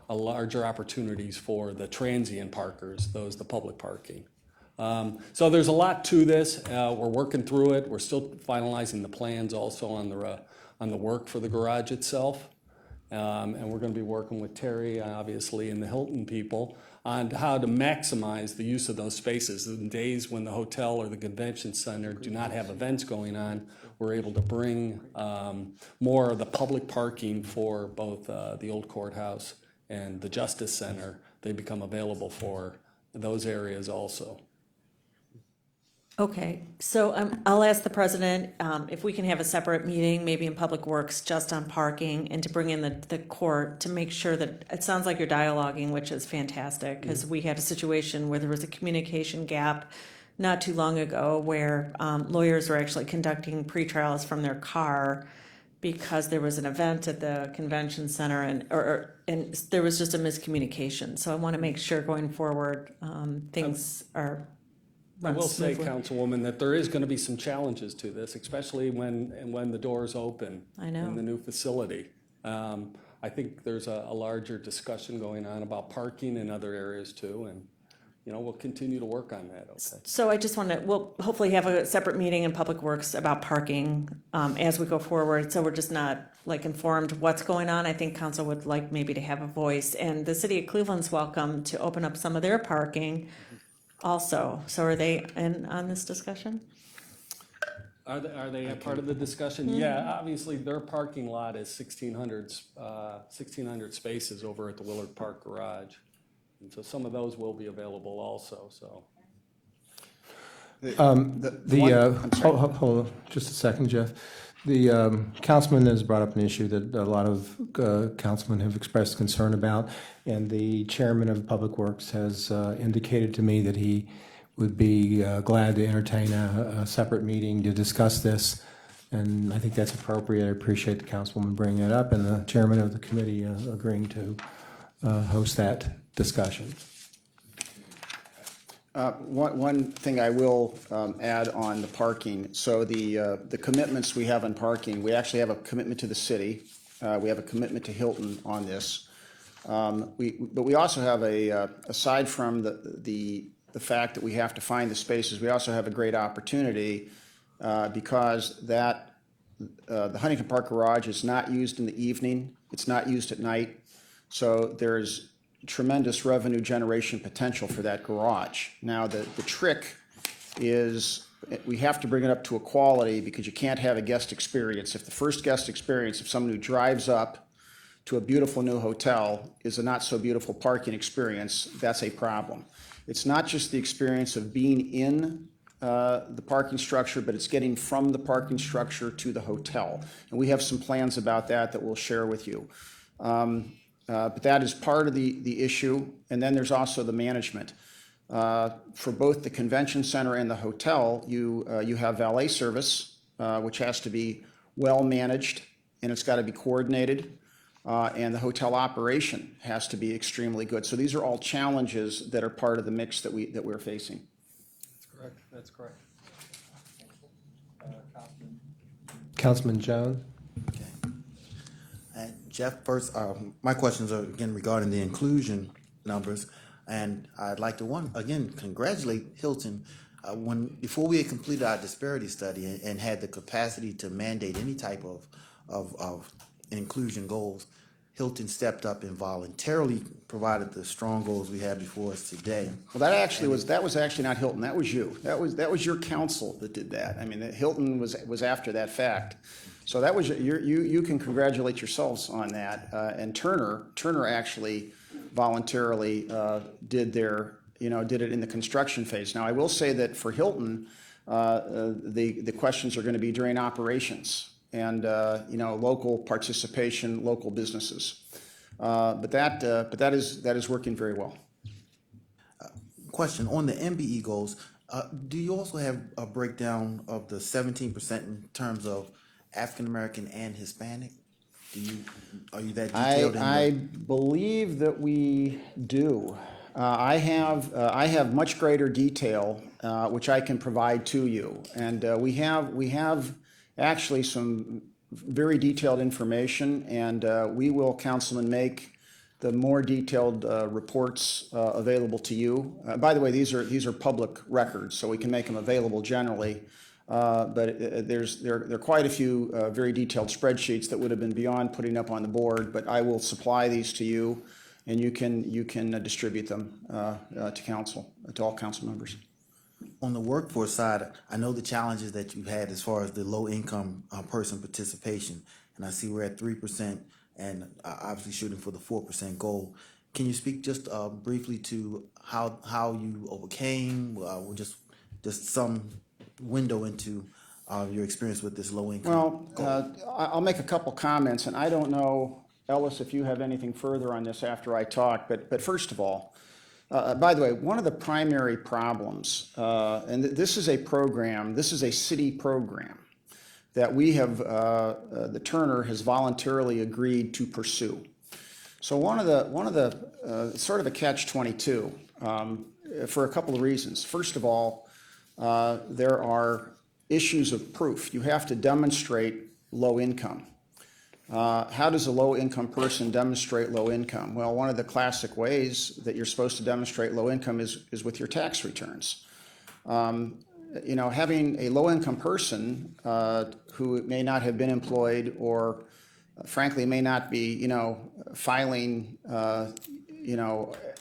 a larger opportunities for the transient parkers, the public parking. So there's a lot to this. We're working through it. We're still finalizing the plans also on the work for the garage itself. And we're going to be working with Terry, obviously, and the Hilton people on how to maximize the use of those spaces. In days when the hotel or the convention center do not have events going on, we're able to bring more of the public parking for both the old courthouse and the Justice Center, they become available for those areas also. Okay, so I'll ask the president if we can have a separate meeting, maybe in Public Works, just on parking, and to bring in the court to make sure that, it sounds like you're dialoguing, which is fantastic, because we had a situation where there was a communication gap not too long ago where lawyers were actually conducting pretrials from their car because there was an event at the convention center and there was just a miscommunication. So I want to make sure going forward, things are I run will say, smoothly. Councilwoman, that there is going to be some challenges to this, especially when the doors open. I know. In the new facility. I think there's a larger discussion going on about parking in other areas too, and, we'll continue to work on that, okay? So I just want to, we'll hopefully have a separate meeting in Public Works about parking as we go forward, so we're just not informed what's going on. I think council would like maybe to have a voice, and the city of Cleveland's welcome to open up some of their parking also. So are they in on this discussion? Are they a part of the discussion? Yeah, obviously, their parking lot is 1,600 spaces over at the Willard Park Garage. And so some of those will be available also, so. Hold on just a second, Jeff. The councilman has brought up an issue that a lot of councilmen have expressed concern about, and the chairman of Public Works has indicated to me that he would be glad to entertain a separate meeting to discuss this, and I think that's appropriate. I appreciate the councilwoman bringing it up, and the chairman of the committee agreeing to host that discussion. One thing I will add on the parking, so the commitments we have on parking, we actually have a commitment to the city, we have a commitment to Hilton on this. But we also have aside from the fact that we have to find the spaces, we also have a great opportunity because the Huntington Park Garage is not used in the evening, it's not used at night, so there's tremendous revenue generation potential for that garage. Now, the trick is we have to bring it up to a quality because you can't have a guest experience. If the first guest experience of someone who drives up to a beautiful new hotel is a not so beautiful parking experience, that's a problem. It's not just the experience of being in the parking structure, but it's getting from the parking structure to the hotel. And we have some plans about that we'll share with you. But that is part of the issue. And then there's also the management. For both the convention center and the hotel, you have valet service, which has to be well managed, and it's got to be coordinated. And the hotel operation has to be extremely good. So these are all challenges that are part of the mix that we're facing. That's correct. Councilman Jones? Jeff, first, my questions are again regarding the inclusion numbers, and I'd like to again congratulate Hilton. Before we had completed our disparity study and had the capacity to mandate any type of inclusion goals, Hilton stepped up and voluntarily provided the strong goals we have before us today. Well, that was actually not Hilton. That was you. That was your council that did that. I mean, Hilton was after that fact. So that was you can congratulate yourselves on that. And Turner actually voluntarily did it in the construction phase. Now, I will say that for Hilton, the questions are going to be during operations and local participation, local businesses. But that is working very well. Question on the MBE goals. Do you also have a breakdown of the 17% in terms of African American and Hispanic? Are you that detailed? I believe that we do. I have much greater detail, which I can provide to you, and we have actually some very detailed information, and we will, Councilman, make the more detailed reports available to you. By the way, these are public records, so we can make them available generally. But there are quite a few very detailed spreadsheets that would have been beyond putting up on the board. But I will supply these to you, and you can distribute them to all council members. On the workforce side, I know the challenges that you've had as far as the low income person participation, and I see we're at 3%. and obviously shooting for the 4% goal. Can you speak just briefly to how you overcame, just some window into your experience with this low income Well, goal? I'll make a couple comments, and I don't know, Ellis, if you have anything further on this after I talk, but first of all, by the way, one of the primary problems, and this is a program, this is a city program that we have, the Turner has voluntarily agreed to pursue. So one of the sort of a catch-22 for a couple of reasons. First of all, there are issues of proof. You have to demonstrate low income. How does a low-income person demonstrate low income? Well, one of the classic ways that you're supposed to demonstrate low income is with your tax returns. Having a low-income person who may not have been employed or frankly may not be, filing,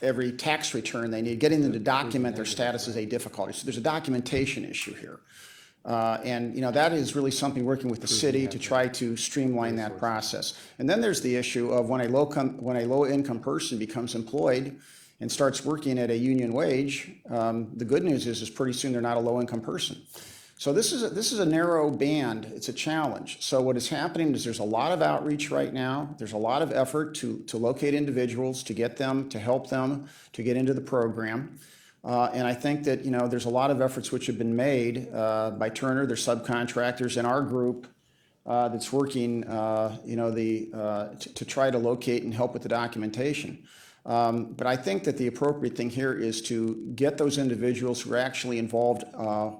every tax return they need, getting them to document their status is a difficulty. So there's a documentation issue here. That is really something working with the city to try to streamline that process. And then there's the issue of when a low-income person becomes employed and starts working at a union wage, the good news is pretty soon they're not a low-income person. So this is a narrow band. It's a challenge. So what is happening is there's a lot of outreach right now. There's a lot of effort to locate individuals, to get them, to help them, to get into the program. And I think that, there's a lot of efforts which have been made by Turner, their subcontractors, and our group that's working, to try to locate and help with the documentation. But I think that the appropriate thing here is to get those individuals who are actually involved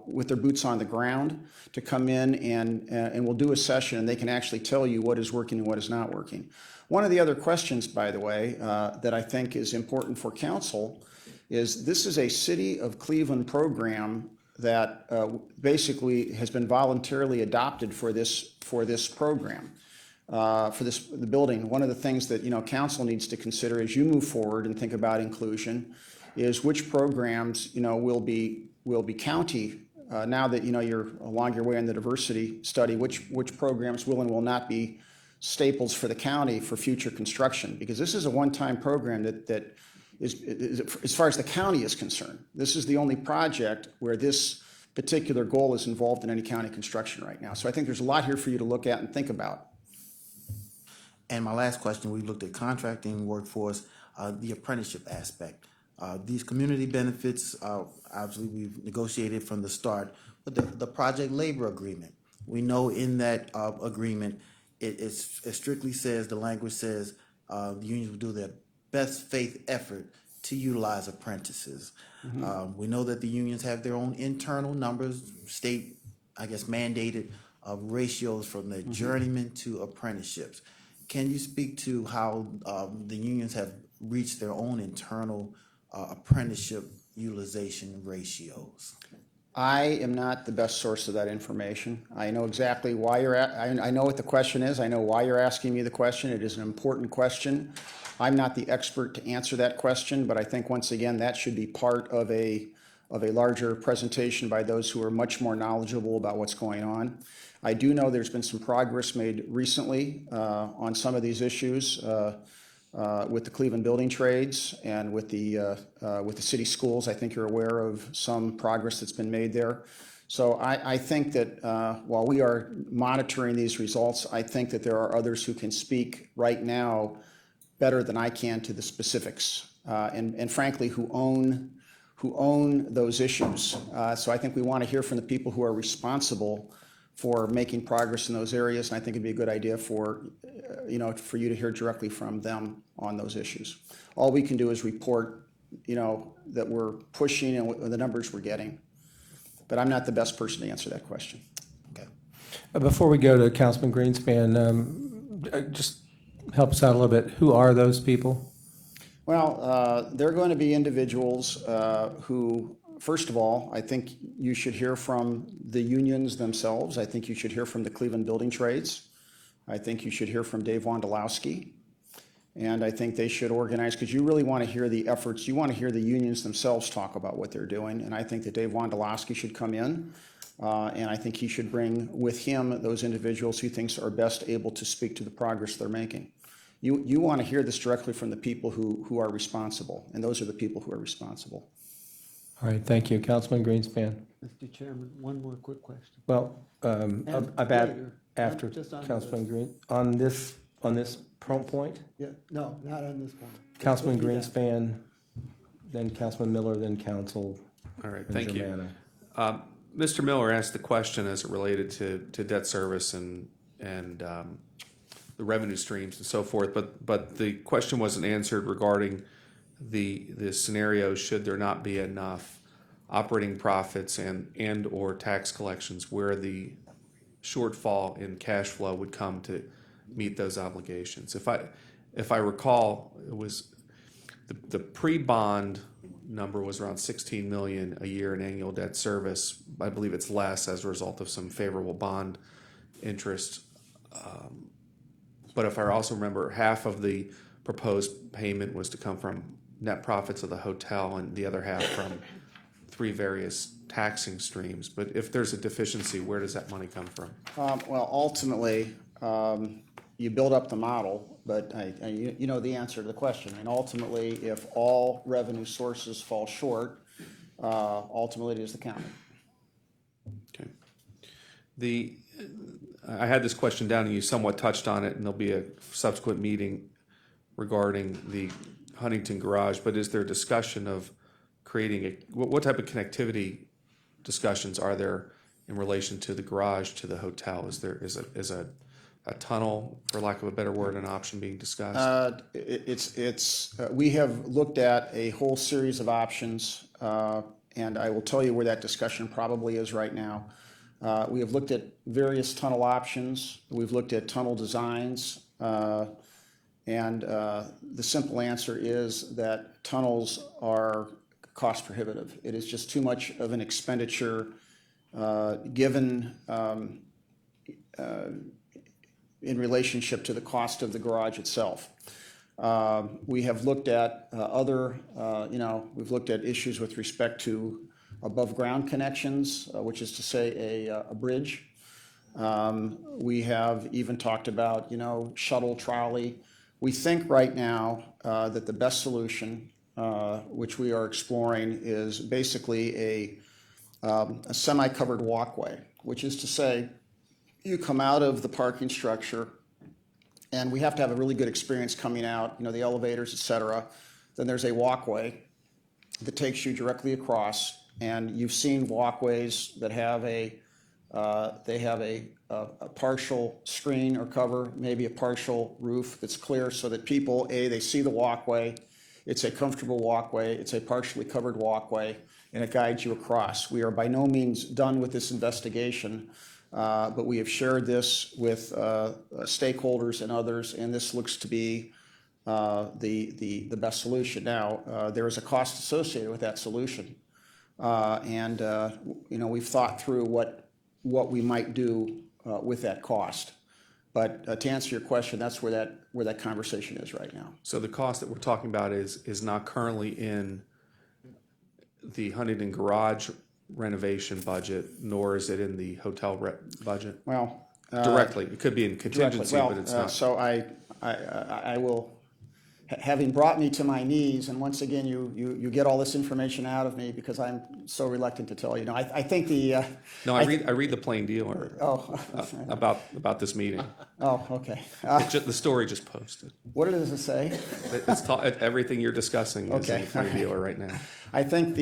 with their boots on the ground to come in and we'll do a session and they can actually tell you what is working and what is not working. One of the other questions, by the way, that I think is important for council is this is a City of Cleveland program that basically has been voluntarily adopted for this program. The building. One of the things that council needs to consider as you move forward and think about inclusion is which programs will be county now that you're along your way in the diversity study, which programs will and will not be staples for the county for future construction, because this is a one-time program that is as far as the county is concerned, this is the only project where this particular goal is involved in any county construction right now. So I think there's a lot here for you to look at and think about. And my last question, we looked at contracting workforce, the apprenticeship aspect. These community benefits, obviously we've negotiated from the start, but the project labor agreement, we know in that agreement, it strictly says, the language says, the unions will do their best faith effort to utilize apprentices. Mm-hmm. We know that the unions have their own internal numbers, state, mandated ratios from the journeyman to apprenticeships. Can you speak to how the unions have reached their own internal apprenticeship utilization ratios? I am not the best source of that information. I know exactly why I know what the question is. I know why you're asking me the question. It is an important question. I'm not the expert to answer that question, but I think once again that should be part of a larger presentation by those who are much more knowledgeable about what's going on. I do know there's been some progress made recently on some of these issues with the Cleveland Building Trades and with the city schools. I think you're aware of some progress that's been made there. So I think that while we are monitoring these results, I think that there are others who can speak right now better than I can to the specifics and frankly who own those issues. So I think we want to hear from the people who are responsible for making progress in those areas, and I think it'd be a good idea for you to hear directly from them on those issues. All we can do is report, that we're pushing and the numbers we're getting. But I'm not the best person to answer that question. Okay. Before we go to Councilman Greenspan, just help us out a little bit. Who are those people? Well, they're going to be individuals who, first of all, I think you should hear from the unions themselves. I think you should hear from the Cleveland Building Trades. I think you should hear from Dave Wondolowski. And I think they should organize, because you really want to hear the efforts. You want to hear the unions themselves talk about what they're doing. And I think that Dave Wondolowski should come in. And I think he should bring with him those individuals he thinks are best able to speak to the progress they're making. you want to hear this directly from the people who are responsible, and those are the people who are responsible. All right, thank you. Councilman Greenspan. Mr. Chairman, one more quick question. Well, And about later, after not just on Councilman Green, on this point, Yeah, no, not on this one. Councilman Put me down. Greenspan, then Councilman Miller, then Council. All right, thank you. Germano. Mr. Miller asked the question as it related to debt service and the revenue streams and so forth, but the question wasn't answered regarding the scenario should there not be enough operating profits and or tax collections where the shortfall in cash flow would come to meet those obligations. If I recall, it was the pre-bond number was around 16 million a year in annual debt service. I believe it's less as a result of some favorable bond interest. But if I also remember, half of the proposed payment was to come from net profits of the hotel and the other half from 3 various taxing streams. But if there's a deficiency, where does that money come from? Well, ultimately, you build up the model, but you know the answer to the question. And ultimately, if all revenue sources fall short, ultimately it is the county. Okay. I had this question down and you somewhat touched on it, and there'll be a subsequent meeting regarding the Huntington Garage, but is there a discussion of creating what type of connectivity discussions are there in relation to the garage to the hotel? Is a tunnel, for lack of a better word, an option being discussed? We have looked at a whole series of options, and I will tell you where that discussion probably is right now. We have looked at various tunnel options. We've looked at tunnel designs, and the simple answer is that tunnels are cost prohibitive. It is just too much of an expenditure given in relationship to the cost of the garage itself. We have looked at we've looked at issues with respect to above ground connections, which is to say a bridge. We have even talked about, shuttle trolley. We think right now that the best solution, which we are exploring, is basically a semi-covered walkway, which is to say you come out of the parking structure, and we have to have a really good experience coming out, the elevators, et cetera. Then there's a walkway that takes you directly across, and you've seen walkways that have a partial screen or cover, maybe a partial roof that's clear so that people, they see the walkway, it's a comfortable walkway, it's a partially covered walkway, and it guides you across. We are by no means done with this investigation, but we have shared this with stakeholders and others, and this looks to be the best solution. Now, there is a cost associated with that solution, and we've thought through what we might do with that cost. But to answer your question, that's where that conversation is right now. So the cost that we're talking about is not currently in the Huntington Garage renovation budget, nor is it in the hotel budget? Well, Directly, it could be in contingency, well, but it's not. so I will, having brought me to my knees, and once again, you get all this information out of me because I'm so reluctant to tell you. I think the No, I read the plain dealer about this meeting. oh, okay. The story just posted. What does it say? Everything you're discussing is in Okay, the plain okay. dealer right now. I think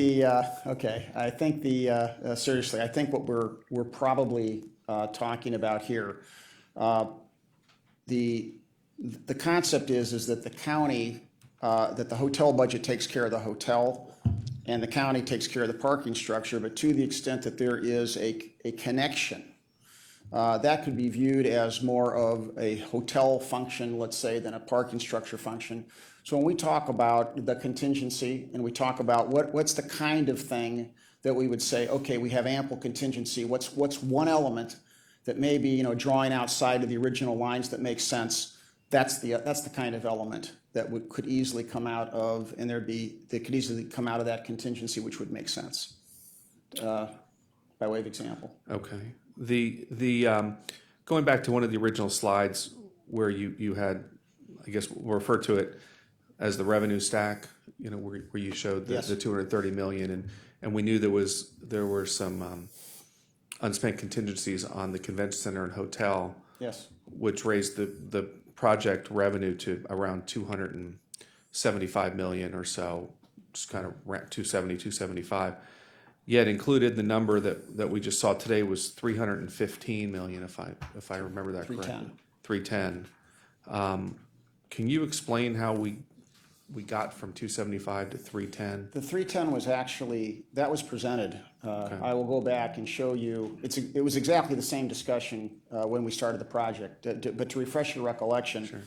seriously, I think what we're probably talking about here, the concept is that the county, that the hotel budget takes care of the hotel, and the county takes care of the parking structure, but to the extent that there is a connection, that could be viewed as more of a hotel function, let's say, than a parking structure function. So when we talk about the contingency and we talk about what's the kind of thing that we would say, okay, we have ample contingency, what's one element that may be, drawing outside of the original lines that makes sense, that's the kind of element that could easily come out of, and that could easily come out of that contingency, which would make sense, by way of example. Okay. The going back to one of the original slides where you had I guess we'll refer to it as the revenue stack, you know, where you showed Yes. the 230 million, and we knew there were some unspent contingencies on the convention center and hotel, Yes. which raised the project revenue to around 275 million or so, just kind of 270, 275. Yet included the number that we just saw today was 315 million, if I remember that correctly. 310. Can you explain how we got from 275 to 310? The 310 was actually, that was presented. I will go back and show you, it was exactly the same discussion when we started the project. But to refresh your recollection,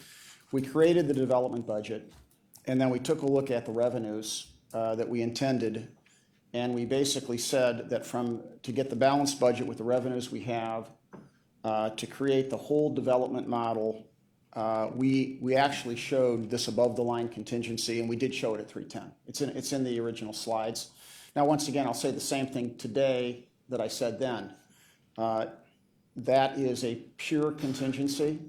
we created the development budget, and then we took a look at the revenues that we intended, and we basically said that to get the balanced budget with the revenues we have, to create the whole development model, we actually showed this above-the-line contingency, and we did show it at 310. It's in the original slides. Now, once again, I'll say the same thing today that I said then. That is a pure contingency.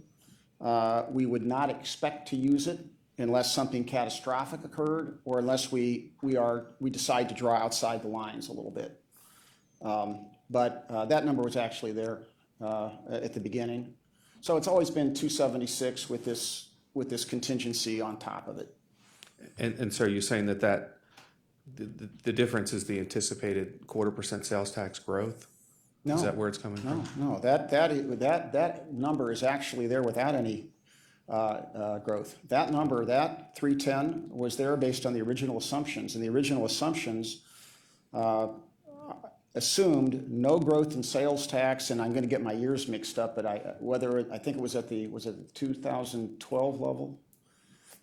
We would not expect to use it unless something catastrophic occurred, or unless we decide to draw outside the lines a little bit. But that number was actually there at the beginning. So it's always been 276 with this contingency on top of it. And so you're saying that the difference is the anticipated 0.25% sales tax growth? No. Is that where it's coming from? No, that number is actually there without any growth. That number, that 310, was there based on the original assumptions, and the original assumptions assumed no growth in sales tax, and I'm going to get my years mixed up, but I think it was at the 2012 level.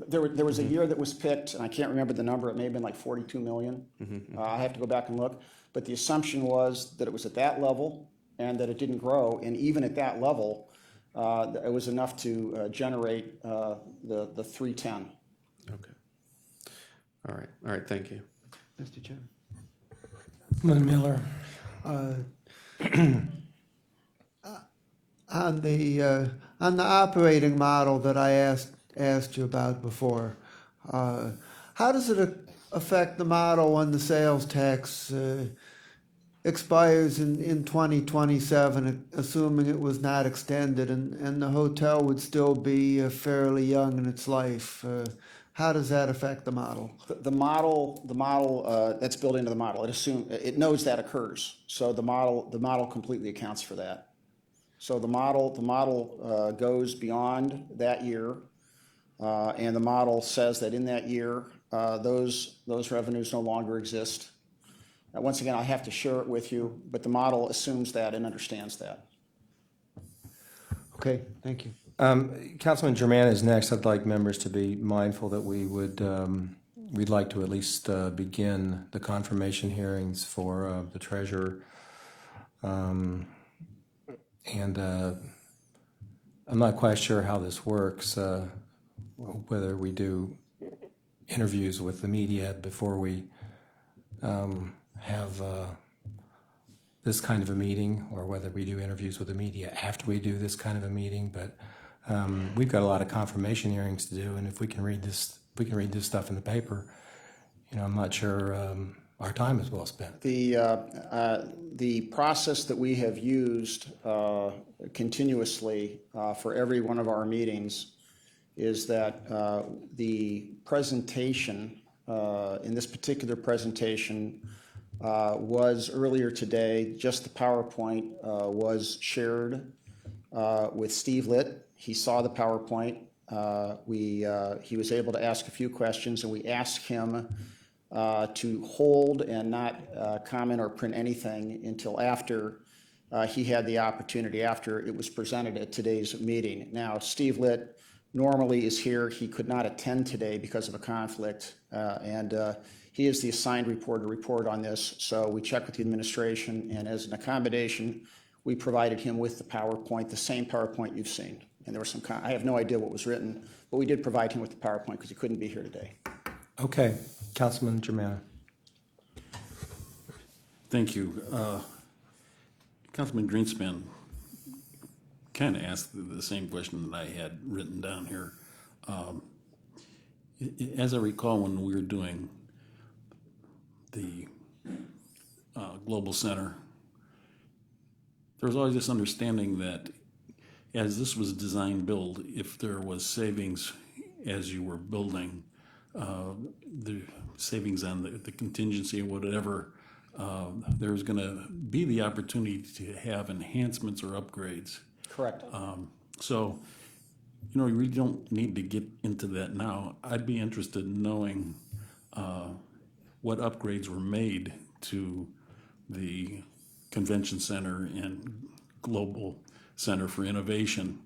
There was a year that was picked, and I can't remember the number. It may have been like 42 million. I have to go back and look. But the assumption was that it was at that level and that it didn't grow. And even at that level, it was enough to generate the 310. Okay. All right. Thank you. Mr. Chairman. Councilman Miller. On the operating model that I asked you about before, how does it affect the model when the sales tax expires in 2027, assuming it was not extended, and the hotel would still be fairly young in its life? How does that affect the model? The model that's built into the model, it knows that occurs. So the model completely accounts for that. So the model goes beyond that year, and the model says that in that year, those revenues no longer exist. Now, once again, I have to share it with you, but the model assumes that and understands that. Okay, thank you. Councilman Germain is next. I'd like members to be mindful that we'd like to at least begin the confirmation hearings for the treasurer. And I'm not quite sure how this works, whether we do interviews with the media before we have this kind of a meeting, or whether we do interviews with the media after we do this kind of a meeting. But we've got a lot of confirmation hearings to do, and if we can read this stuff in the paper, I'm not sure our time is well spent. The process that we have used continuously for every one of our meetings is that the presentation, in this particular presentation, was earlier today. Just the PowerPoint was shared with Steve Litt. He saw the PowerPoint. He was able to ask a few questions, and we asked him to hold and not comment or print anything until after he had the opportunity, after it was presented at today's meeting. Now, Steve Litt normally is here. He could not attend today because of a conflict, and he is the assigned reporter to report on this. So we checked with the administration, and as an accommodation, we provided him with the PowerPoint, the same PowerPoint you've seen. And there was I have no idea what was written, but we did provide him with the PowerPoint because he couldn't be here today. Okay, Councilman Germain. Thank you. Councilman Greenspan kind of asked the same question that I had written down here. As I recall, when we were doing the Global Center, there was always this understanding that as this was design build, if there was savings as you were building, the savings on the contingency or whatever, there's going to be the opportunity to have enhancements or upgrades. Correct. So, you know, you really don't need to get into that now. I'd be interested in knowing what upgrades were made to the Convention Center and Global Center for Innovation.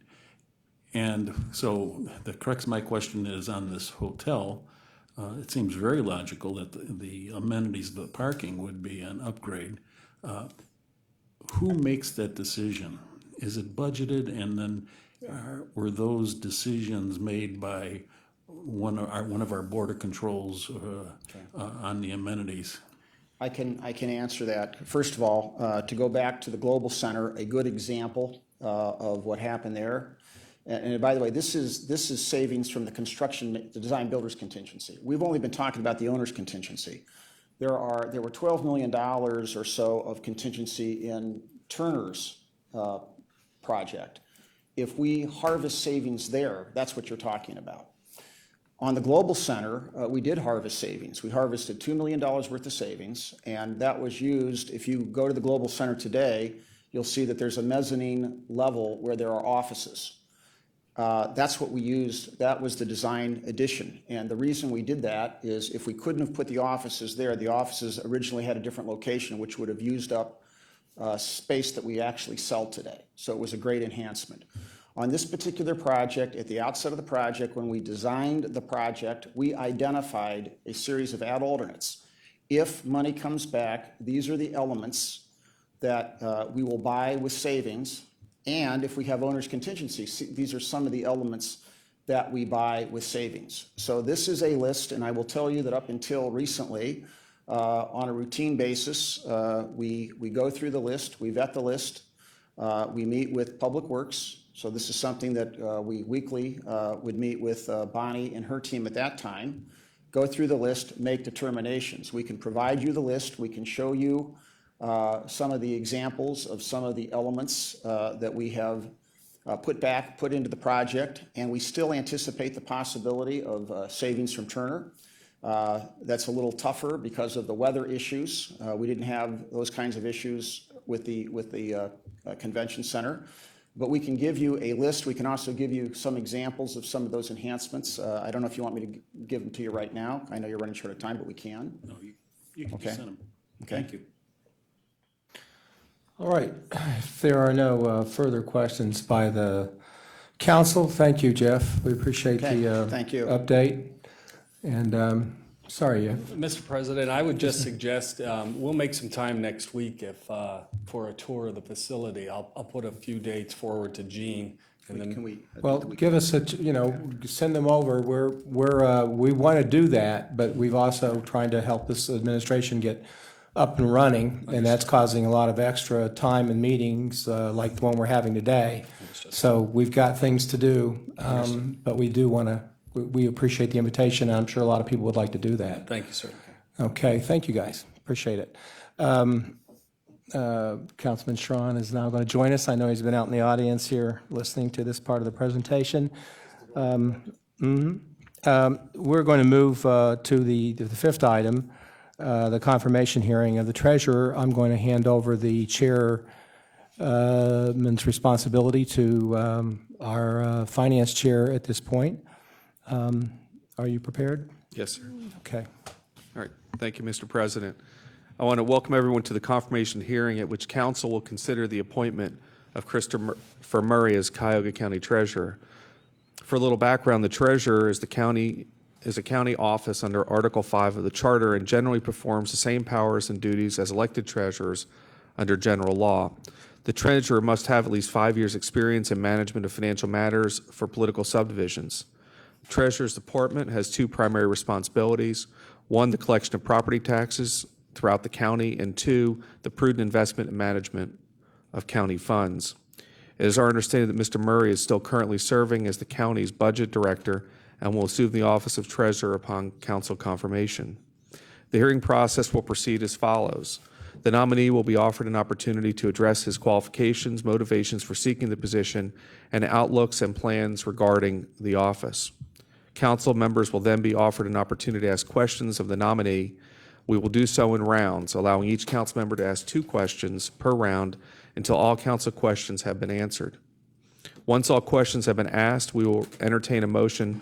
And so the crux of my question is on this hotel. It seems very logical that the amenities of the parking would be an upgrade. Who makes that decision? Is it budgeted, and then were those decisions made by one of our border controls on the amenities? I can answer that. First of all, to go back to the Global Center, a good example of what happened there. And by the way, this is savings from the design builder's contingency. We've only been talking about the owner's contingency. There were $12 million or so of contingency in Turner's project. If we harvest savings there, that's what you're talking about. On the Global Center, we did harvest savings. We harvested $2 million worth of savings, and that was used. If you go to the Global Center today, you'll see that there's a mezzanine level where there are offices. That's what we used. That was the design addition. And the reason we did that is if we couldn't have put the offices there, the offices originally had a different location, which would have used up space that we actually sell today. So it was a great enhancement. On this particular project, at the outset of the project, when we designed the project, we identified a series of ad alternates. If money comes back, these are the elements that we will buy with savings. And if we have owner's contingency, these are some of the elements that we buy with savings. So this is a list, and I will tell you that up until recently, on a routine basis, we go through the list, we vet the list, we meet with Public Works. So this is something that we weekly would meet with Bonnie and her team at that time, go through the list, make determinations. We can provide you the list, we can show you some of the examples of some of the elements that we have put into the project, and we still anticipate the possibility of savings from Turner. That's a little tougher because of the weather issues. We didn't have those kinds of issues with the convention center. But we can give you a list. We can also give you some examples of some of those enhancements. I don't know if you want me to give them to you right now. I know you're running short of time, but we can. No, you can Okay. just send them. Okay. Thank you. All right, if there are no further questions by the council, thank you, Jeff. We appreciate Okay, the thank you. update. And sorry, Jeff. Mr. President, I would just suggest, we'll make some time next week for a tour of the facility. I'll put a few dates forward to Gene, and then Can we? Well, give us send them over. We want to do that, but we've also trying to help this administration get up and running, and that's causing a lot of extra time and meetings like the one we're having today. So we've got things to do, but we do want to, we appreciate the invitation, and I'm sure a lot of people would like to do that. thank you, sir. Okay, thank you, guys. Appreciate it. Councilman Strawn is now going to join us. I know he's been out in the audience here listening to this part of the presentation. We're going to move to the fifth item, the confirmation hearing of the treasurer. I'm going to hand over the chairman's responsibility to our finance chair at this point. Are you prepared? Yes, sir. Okay. All right. Thank you, Mr. President. I want to welcome everyone to the confirmation hearing at which council will consider the appointment of Christopher Murray as Cuyahoga County Treasurer. For a little background, the Treasurer is a county office under Article 5 of the Charter and generally performs the same powers and duties as elected treasurers under general law. The Treasurer must have at least 5 years' experience in management of financial matters for political subdivisions. The Treasurer's Department has two primary responsibilities: one, the collection of property taxes throughout the county, and two, the prudent investment and management of county funds. It is our understanding that Mr. Murray is still currently serving as the county's budget director and will assume the office of treasurer upon council confirmation. The hearing process will proceed as follows. The nominee will be offered an opportunity to address his qualifications, motivations for seeking the position, and outlooks and plans regarding the office. Council members will then be offered an opportunity to ask questions of the nominee. We will do so in rounds, allowing each council member to ask 2 questions per round until all council questions have been answered. Once all questions have been asked, we will entertain a motion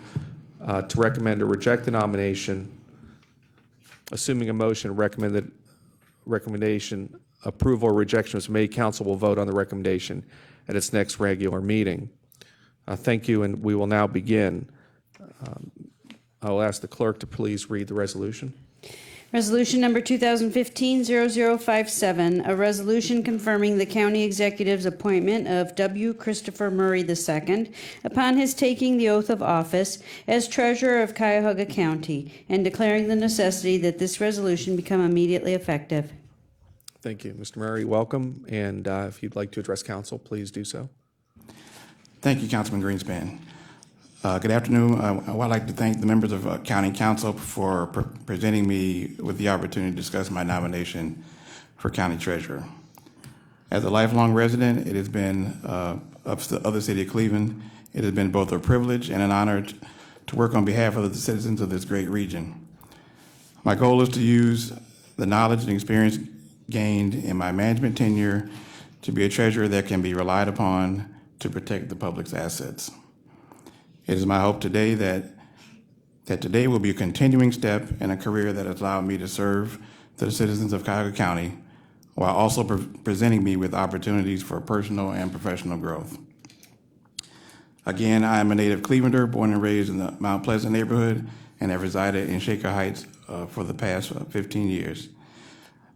to recommend or reject the nomination. Assuming a motion recommendation approval or rejection was made, council will vote on the recommendation at its next regular meeting. Thank you, and we will now begin. I will ask the clerk to please read the resolution. Resolution number 2015-0057, a resolution confirming the county executive's appointment of W. Christopher Murray II upon his taking the oath of office as treasurer of Cuyahoga County and declaring the necessity that this resolution become immediately effective. Thank you. Mr. Murray, welcome, and if you'd like to address council, please do so. Thank you, Councilman Greenspan. Good afternoon. I would like to thank the members of County Council for presenting me with the opportunity to discuss my nomination for County Treasurer. As a lifelong resident, it has been of the city of Cleveland. It has been both a privilege and an honor to work on behalf of the citizens of this great region. My goal is to use the knowledge and experience gained in my management tenure to be a treasurer that can be relied upon to protect the public's assets. It is my hope today that today will be a continuing step in a career that has allowed me to serve the citizens of Cuyahoga County while also presenting me with opportunities for personal and professional growth. Again, I am a native Clevelander, born and raised in the Mount Pleasant neighborhood, and have resided in Shaker Heights for the past 15 years.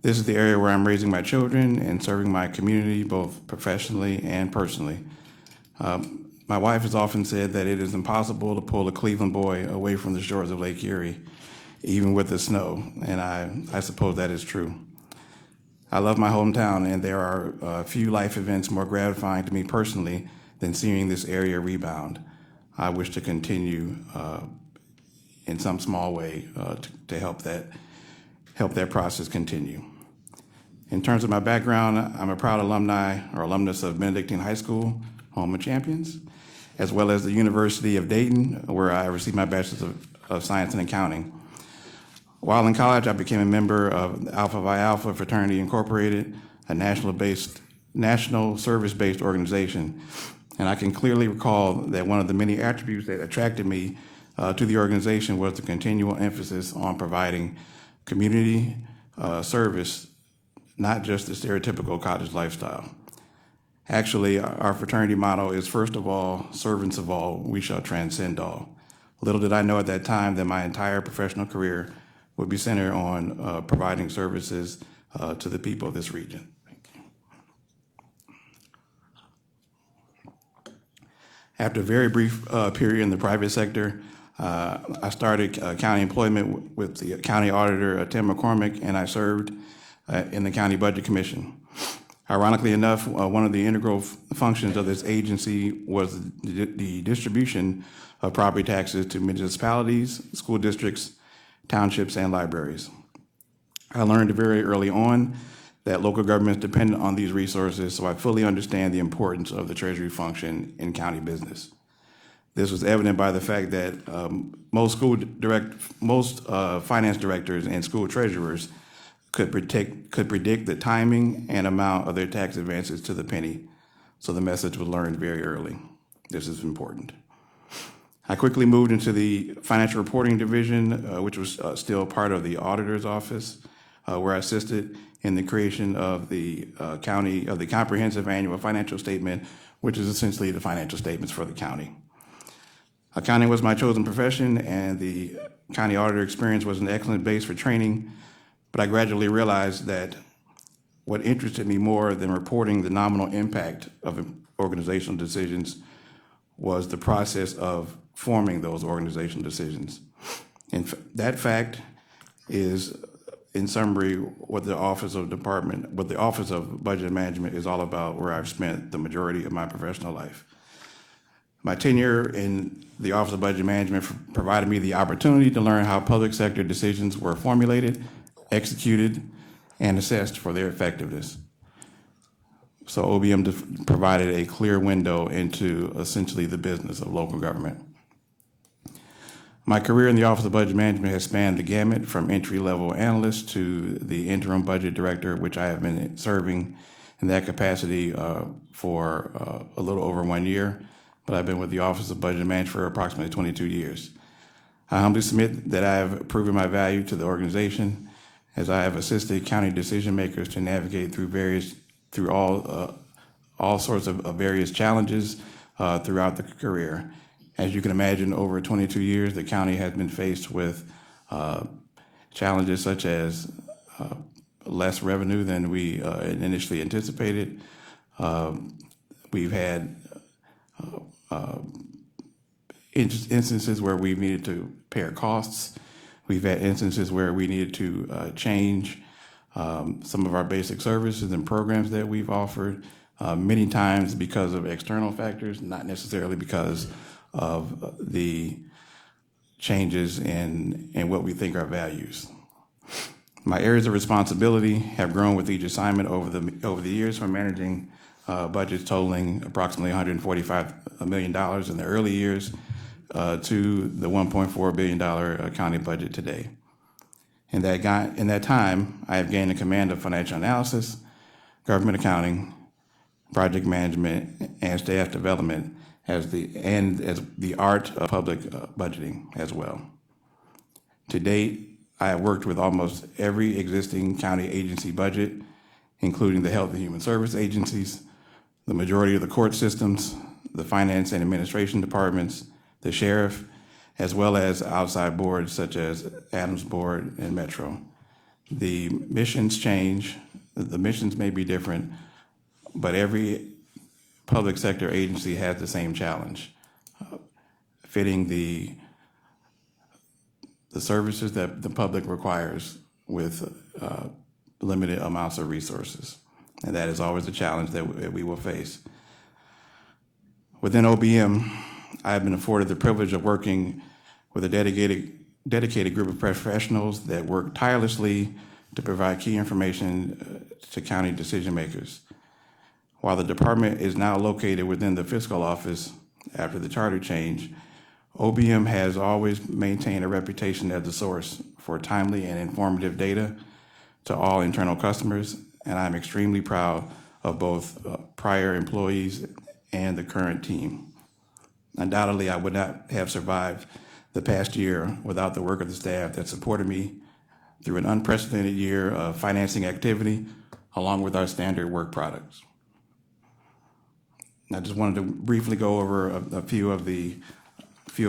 This is the area where I'm raising my children and serving my community both professionally and personally. My wife has often said that it is impossible to pull a Cleveland boy away from the shores of Lake Erie, even with the snow, and I suppose that is true. I love my hometown, and there are a few life events more gratifying to me personally than seeing this area rebound. I wish to continue in some small way to help that process continue. In terms of my background, I'm a proud alumnus of Benedictine High School, home of champions, as well as the University of Dayton, where I received my Bachelor's of Science in Accounting. While in college, I became a member of Alpha Phi Alpha Fraternity Incorporated, a national service-based organization. And I can clearly recall that one of the many attributes that attracted me to the organization was the continual emphasis on providing community service, not just the stereotypical college lifestyle. Actually, our fraternity motto is, first of all, servants of all, we shall transcend all. Little did I know at that time that my entire professional career would be centered on providing services to the people of this region. Thank you. After a very brief period in the private sector, I started county employment with the county auditor, Tim McCormick, and I served in the county budget commission. Ironically enough, one of the integral functions of this agency was the distribution of property taxes to municipalities, school districts, townships, and libraries. I learned very early on that local governments depend on these resources, so I fully understand the importance of the treasury function in county business. This was evident by the fact that most finance directors and school treasurers could predict the timing and amount of their tax advances to the penny, so the message was learned very early. This is important. I quickly moved into the financial reporting division, which was still part of the auditor's office, where I assisted in the creation of the comprehensive annual financial statement, which is essentially the financial statements for the county. Accounting was my chosen profession, and the county auditor experience was an excellent base for training. But I gradually realized that what interested me more than reporting the nominal impact of organizational decisions was the process of forming those organizational decisions. And that fact is, in summary, what the Office of Budget and Management is all about, where I've spent the majority of my professional life. My tenure in the Office of Budget Management provided me the opportunity to learn how public sector decisions were formulated, executed, and assessed for their effectiveness. So OBM provided a clear window into essentially the business of local government. My career in the Office of Budget Management has spanned the gamut from entry-level analyst to the interim budget director, which I have been serving in that capacity for a little over 1 year, but I've been with the Office of Budget Management for approximately 22 years. I humbly submit that I have proven my value to the organization as I have assisted county decision makers to navigate through all sorts of various challenges throughout the career. As you can imagine, over 22 years, the county has been faced with challenges such as less revenue than we initially anticipated. We've had instances where we've needed to pare costs. We've had instances where we needed to change some of our basic services and programs that we've offered, many times because of external factors, not necessarily because of the changes in what we think are values. My areas of responsibility have grown with each assignment over the years, from managing budgets totaling approximately $145 million in the early years to the $1.4 billion county budget today. In that time, I have gained a command of financial analysis, government accounting, project management, and staff development as the art of public budgeting as well. To date, I have worked with almost every existing county agency budget, including the health and human service agencies, the majority of the court systems, the finance and administration departments, the sheriff, as well as outside boards such as Adams Board and Metro. The missions change, the missions may be different, but every public sector agency has the same challenge, fitting the services that the public requires with limited amounts of resources. And that is always a challenge that we will face. Within OBM, I have been afforded the privilege of working with a dedicated group of professionals that work tirelessly to provide key information to county decision makers. While the department is now located within the fiscal office after the charter change, OBM has always maintained a reputation as the source for timely and informative data to all internal customers, and I'm extremely proud of both prior employees and the current team. Undoubtedly, I would not have survived the past year without the work of the staff that supported me through an unprecedented year of financing activity, along with our standard work products. I just wanted to briefly go over a few of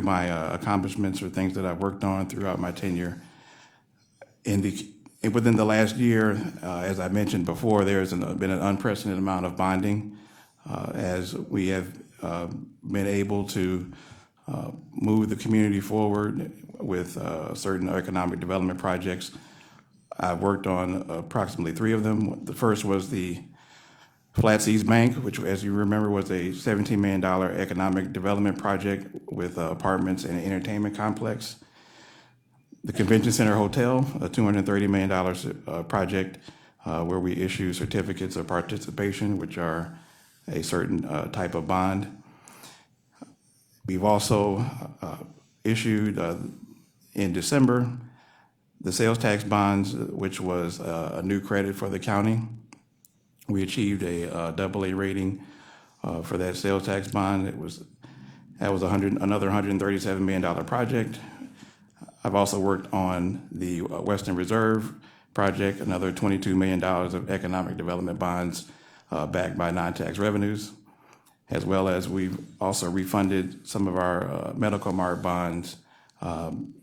my accomplishments or things that I've worked on throughout my tenure. Within the last year, as I mentioned before, there's been an unprecedented amount of bonding as we have been able to move the community forward with certain economic development projects. I've worked on approximately 3 of them. The first was the Flats East Bank, which, as you remember, was a $17 million economic development project with apartments and an entertainment complex. The Convention Center Hotel, a $230 million project where we issue certificates of participation, which are a certain type of bond. We've also issued in December the sales tax bonds, which was a new credit for the county. We achieved a AA rating for that sales tax bond. That was another $137 million project. I've also worked on the Western Reserve project, another $22 million of economic development bonds backed by non-tax revenues, as well as we've also refunded some of our medical mart bonds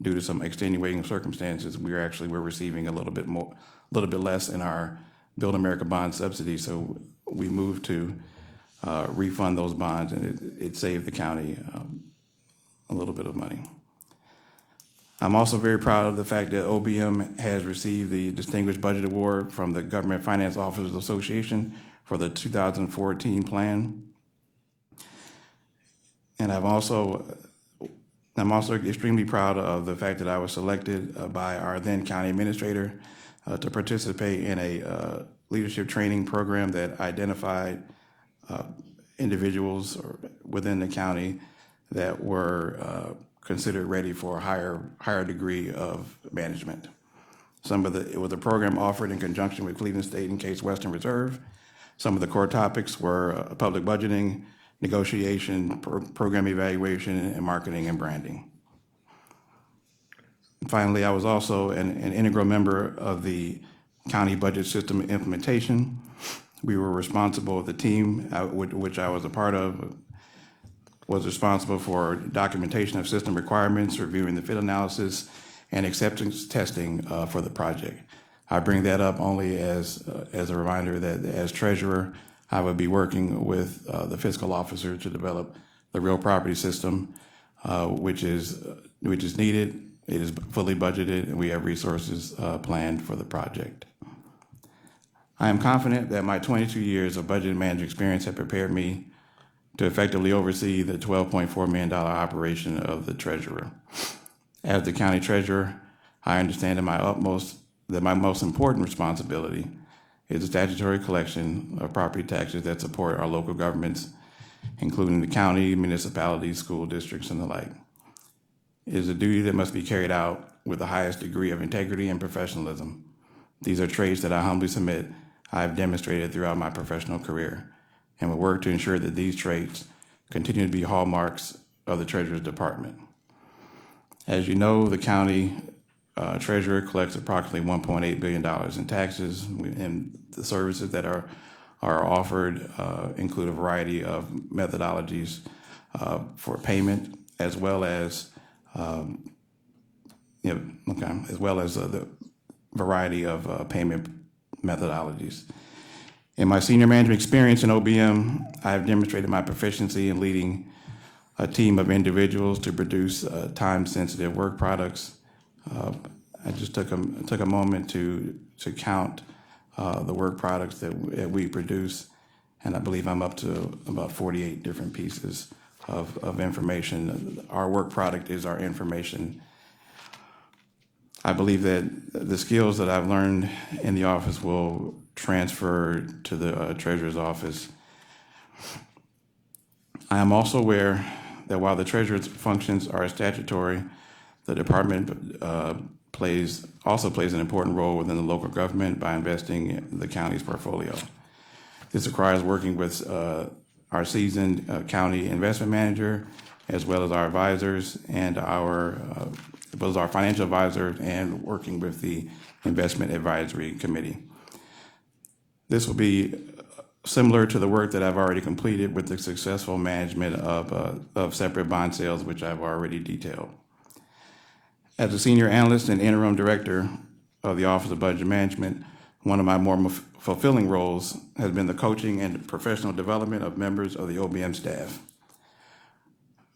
due to some extenuating circumstances. We're receiving a little bit less in our Build America bond subsidy, so we moved to refund those bonds, and it saved the county a little bit of money. I'm also very proud of the fact that OBM has received the Distinguished Budget Award from the Government Finance Officers Association for the 2014 plan. And I'm also extremely proud of the fact that I was selected by our then county administrator to participate in a leadership training program that identified individuals within the county that were considered ready for a higher degree of management. It was a program offered in conjunction with Cleveland State and Case Western Reserve. Some of the core topics were public budgeting, negotiation, program evaluation, and marketing and branding. Finally, I was also an integral member of the county budget system implementation. We were responsible, the team, which I was a part of, was responsible for documentation of system requirements, reviewing the fit analysis, and acceptance testing for the project. I bring that up only as a reminder that as treasurer, I would be working with the fiscal officer to develop the real property system, which is needed. It is fully budgeted, and we have resources planned for the project. I am confident that my 22 years of budget management experience have prepared me to effectively oversee the $12.4 million operation of the treasurer. As the county treasurer, I understand that my most important responsibility is the statutory collection of property taxes that support our local governments, including the county, municipalities, school districts, and the like. It is a duty that must be carried out with the highest degree of integrity and professionalism. These are traits that I humbly submit I have demonstrated throughout my professional career, and will work to ensure that these traits continue to be hallmarks of the Treasurer's Department. As you know, the county treasurer collects approximately $1.8 billion in taxes, and the services that are offered include a variety of methodologies for payment, as well as the variety of payment methodologies. In my senior management experience in OBM, I have demonstrated my proficiency in leading a team of individuals to produce time-sensitive work products. I just took a moment to count the work products that we produce, and I believe I'm up to about 48 different pieces of information. Our work product is our information. I believe that the skills that I've learned in the office will transfer to the treasurer's office. I am also aware that while the treasurer's functions are statutory, the department also plays an important role within the local government by investing in the county's portfolio. This requires working with our seasoned county investment manager, as well as our advisors and our financial advisor, and working with the investment advisory committee. This will be similar to the work that I've already completed with the successful management of separate bond sales, which I've already detailed. As a senior analyst and interim director of the Office of Budget Management, one of my more fulfilling roles has been the coaching and professional development of members of the OBM staff.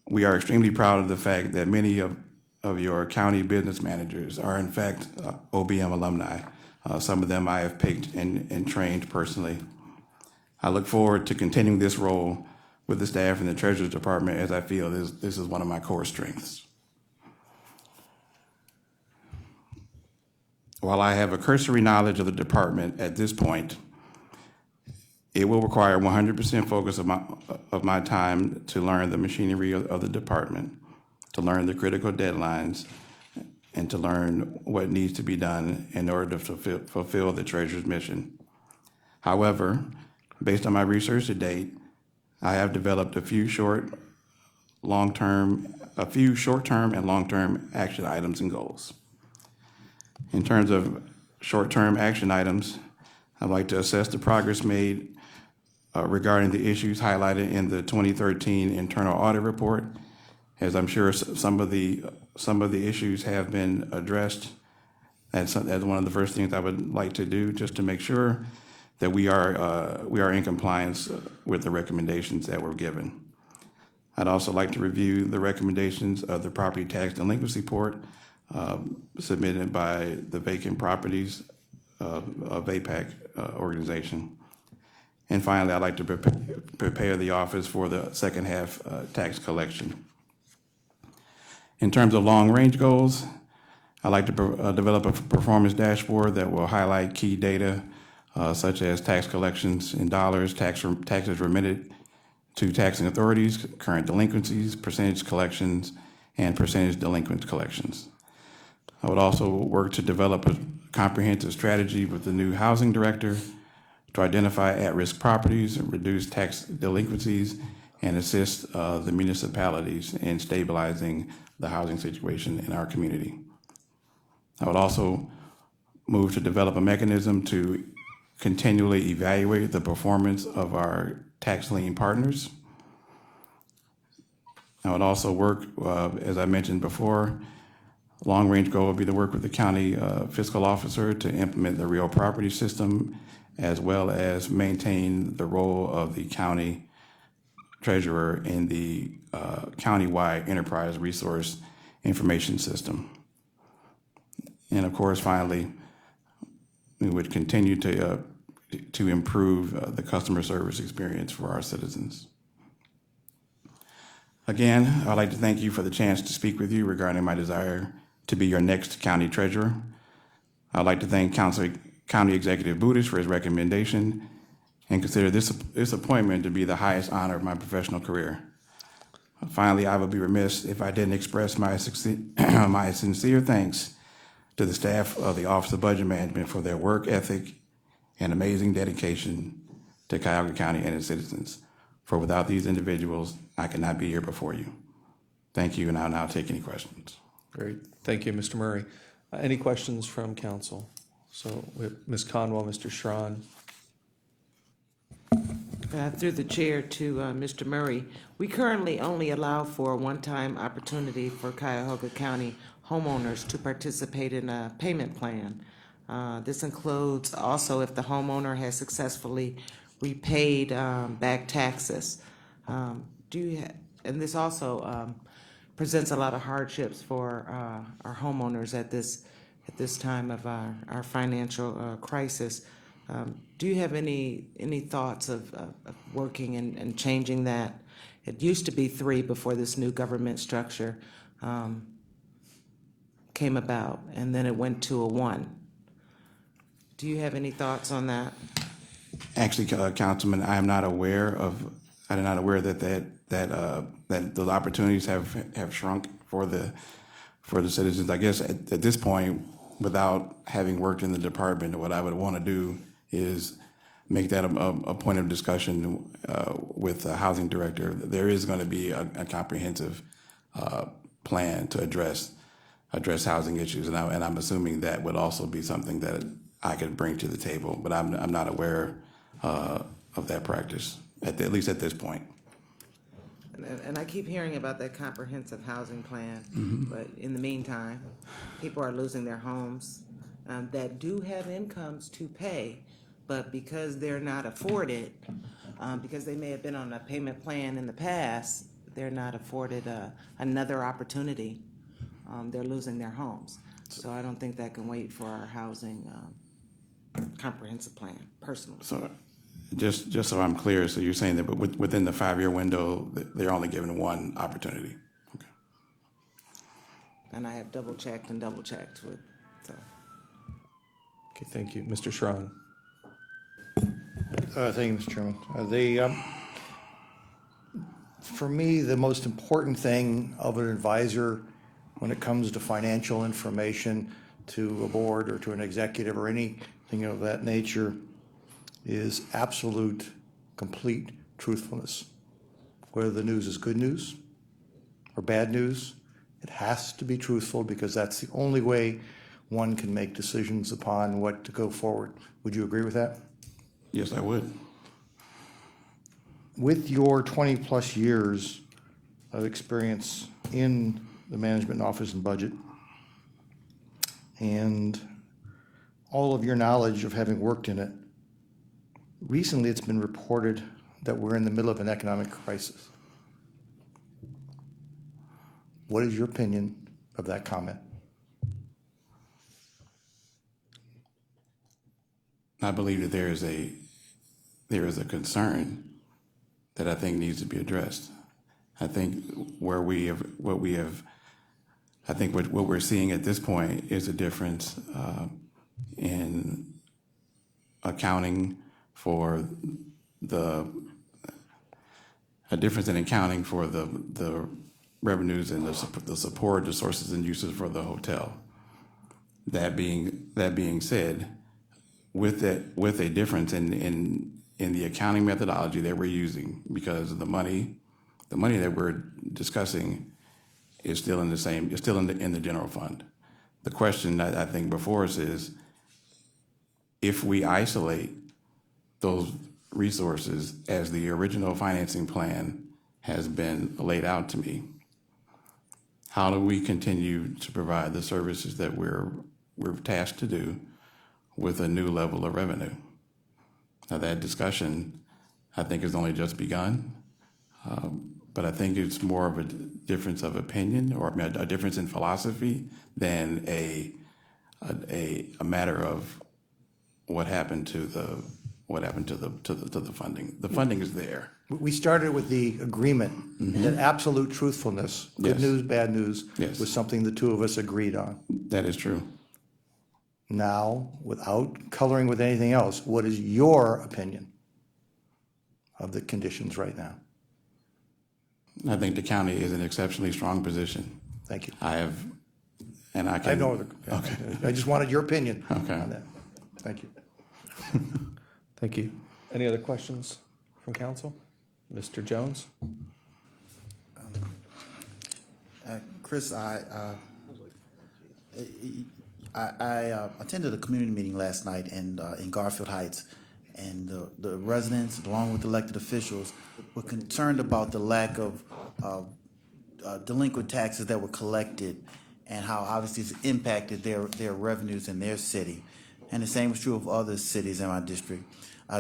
We are extremely proud of the fact that many of your county business managers are in fact OBM alumni. Some of them I have picked and trained personally. I look forward to continuing this role with the staff in the Treasurer's Department, as I feel this is one of my core strengths. While I have a cursory knowledge of the department at this point, it will require 100% focus of my time to learn the machinery of the department, to learn the critical deadlines, and to learn what needs to be done in order to fulfill the Treasurer's mission. However, based on my research to date, I have developed a few short-term and long-term action items and goals. In terms of short-term action items, I'd like to assess the progress made regarding the issues highlighted in the 2013 internal audit report, as I'm sure some of the issues have been addressed. That's one of the first things I would like to do, just to make sure that we are in compliance with the recommendations that were given. I'd also like to review the recommendations of the property tax delinquency report submitted by the Vacant Properties of VAPAC organization. And finally, I'd like to prepare the office for the second half tax collection. In terms of long-range goals, I'd like to develop a performance dashboard that will highlight key data such as tax collections in dollars, taxes remitted to taxing authorities, current delinquencies, percentage collections, and percentage delinquent collections. I would also work to develop a comprehensive strategy with the new housing director to identify at-risk properties and reduce tax delinquencies and assist the municipalities in stabilizing the housing situation in our community. I would also move to develop a mechanism to continually evaluate the performance of our tax lien partners. I would also work, as I mentioned before, long-range goal would be to work with the county fiscal officer to implement the real property system, as well as maintain the role of the county treasurer in the county-wide enterprise resource information system. And of course, finally, we would continue to improve the customer service experience for our citizens. Again, I'd like to thank you for the chance to speak with you regarding my desire to be your next county treasurer. I'd like to thank County Executive Budish for his recommendation and consider this appointment to be the highest honor of my professional career. Finally, I would be remiss if I didn't express my sincere thanks to the staff of the Office of Budget Management for their work ethic and amazing dedication to Cuyahoga County and its citizens. For without these individuals, I could not be here before you. Thank you, and I'll now take any questions. Great. Thank you, Mr. Murray. Any questions from council? So we have Ms. Conwell, Mr. Schron. Through the chair to Mr. Murray, we currently only allow for a one-time opportunity for Cuyahoga County homeowners to participate in a payment plan. This includes also if the homeowner has successfully repaid back taxes. And this also presents a lot of hardships for our homeowners at this time of our financial crisis. Do you have any thoughts of working and changing that? It used to be 3 before this new government structure came about, and then it went to a 1. Do you have any thoughts on that? Actually, Councilman, I'm not aware that those opportunities have shrunk for the citizens. I guess at this point, without having worked in the department, what I would want to do is make that a point of discussion with the housing director. There is going to be a comprehensive plan to address housing issues, and I'm assuming that would also be something that I could bring to the table. But I'm not aware of that practice at least at this point. And I keep hearing about that comprehensive housing plan, but in the meantime, people are losing their homes that do have incomes to pay, but because they're not afforded, because they may have been on a payment plan in the past, they're not afforded another opportunity. They're losing their homes. So I don't think that can wait for our housing comprehensive plan, personally. So just so I'm clear, so you're saying that within the 5-year window, they're only given one opportunity? Okay. And I have double-checked with, so. Okay, thank you. Mr. Schron. Thank you, Mr. Chairman. For me, the most important thing of an advisor when it comes to financial information to a board or to an executive or anything of that nature is absolute, complete truthfulness. Whether the news is good news or bad news, it has to be truthful because that's the only way one can make decisions upon what to go forward. Would you agree with that? Yes, I would. With your 20-plus years of experience in the management office and budget, and all of your knowledge of having worked in it, recently it's been reported that we're in the middle of an economic crisis. What is your opinion of that comment? I believe that there there is a concern that I think needs to be addressed. I think what we're seeing at this point is a difference in accounting for the revenues and the support, the sources and uses for the hotel. That being said, with a difference in the accounting methodology that we're using, because the money that we're discussing is still in the general fund. The question that I think before us is, if we isolate those resources as the original financing plan has been laid out to me, how do we continue to provide the services that we're tasked to do with a new level of revenue? Now, that discussion, I think, has only just begun, but I think it's more of a difference of opinion or a difference in philosophy than a matter of what happened to the funding. The funding is there. We started with the agreement that absolute truthfulness, good Yes. news, bad news, Yes. was something the two of us agreed on. That is true. Now, without coloring with anything else, what is your opinion of the conditions right now? I think the county is in an exceptionally strong position. Thank you. I have no other. Okay. I just wanted your opinion Okay. on that. Thank you. Thank you. Any other questions from council? Mr. Jones? Chris, I attended a community meeting last night in Garfield Heights, and the residents, along with elected officials, were concerned about the lack of delinquent taxes that were collected, and how obviously it's impacted their revenues in their city. And the same was true of other cities in my district.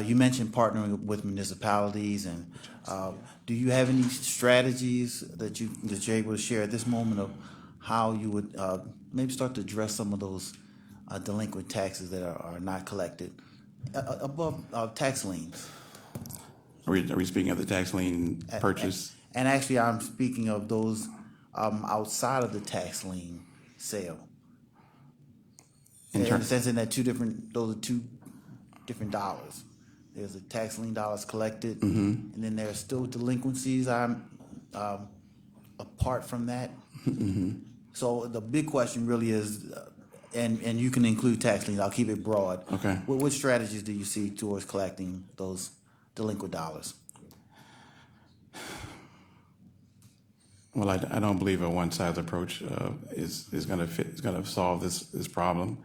You mentioned partnering with municipalities, and do you have any strategies that you're able to share at this moment of how you would maybe start to address some of those delinquent taxes that are not collected above tax liens? Are we speaking of the tax lien purchase? And actually, I'm speaking of those outside of the tax lien sale. In the sense in that those are two different dollars. There's a tax lien dollars collected, and then there's still delinquencies apart from that. So the big question really is, and you can include tax liens, I'll keep it broad. Okay. What strategies do you see towards collecting those delinquent dollars? Well, I don't believe a one-size approach is going to solve this problem.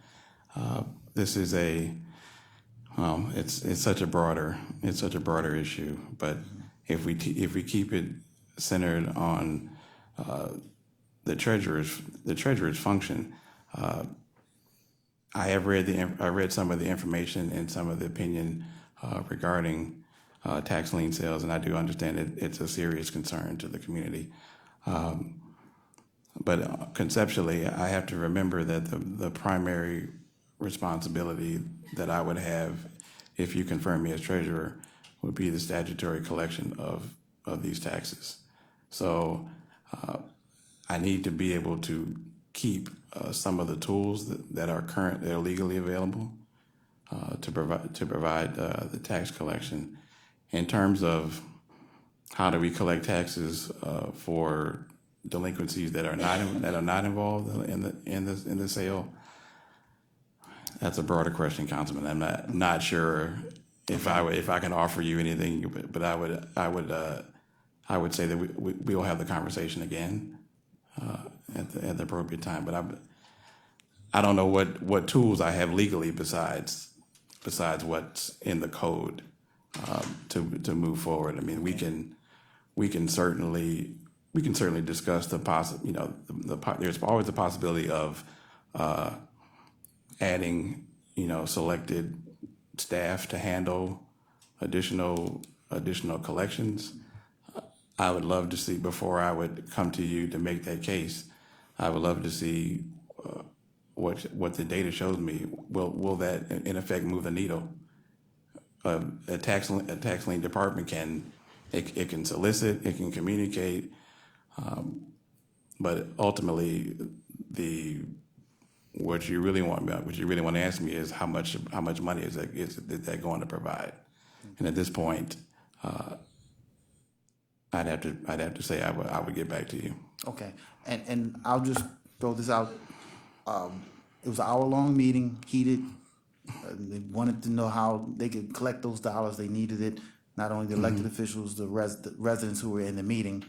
This is it's such a broader issue. But if we keep it centered on the treasurer's function, I read some of the information and some of the opinion regarding tax lien sales, and I do understand it's a serious concern to the community. But conceptually, I have to remember that the primary responsibility that I would have, if you confirm me as treasurer, would be the statutory collection of these taxes. So I need to be able to keep some of the tools that are legally available to provide the tax collection. In terms of how do we collect taxes for delinquencies that are not involved in the sale? That's a broader question, Councilman. I'm not sure if I can offer you anything, but I would say that we will have the conversation again at the appropriate time. But I don't know what tools I have legally besides what's in the code to move forward. I mean, we can certainly discuss there's always the possibility of adding selected staff to handle additional collections. I would love to see, before I would come to you to make that case, I would love to see what the data shows me. Will that in effect move the needle a tax lien department can, it can solicit, it can communicate, but ultimately, what you really want to ask me is how much money is that going to provide? And at this point, I'd have to say I would get back to you. Okay, and I'll just throw this out. It was an hour-long meeting, heated. They wanted to know how they could collect those dollars. They needed it, not only the elected officials, the residents who were in the meeting.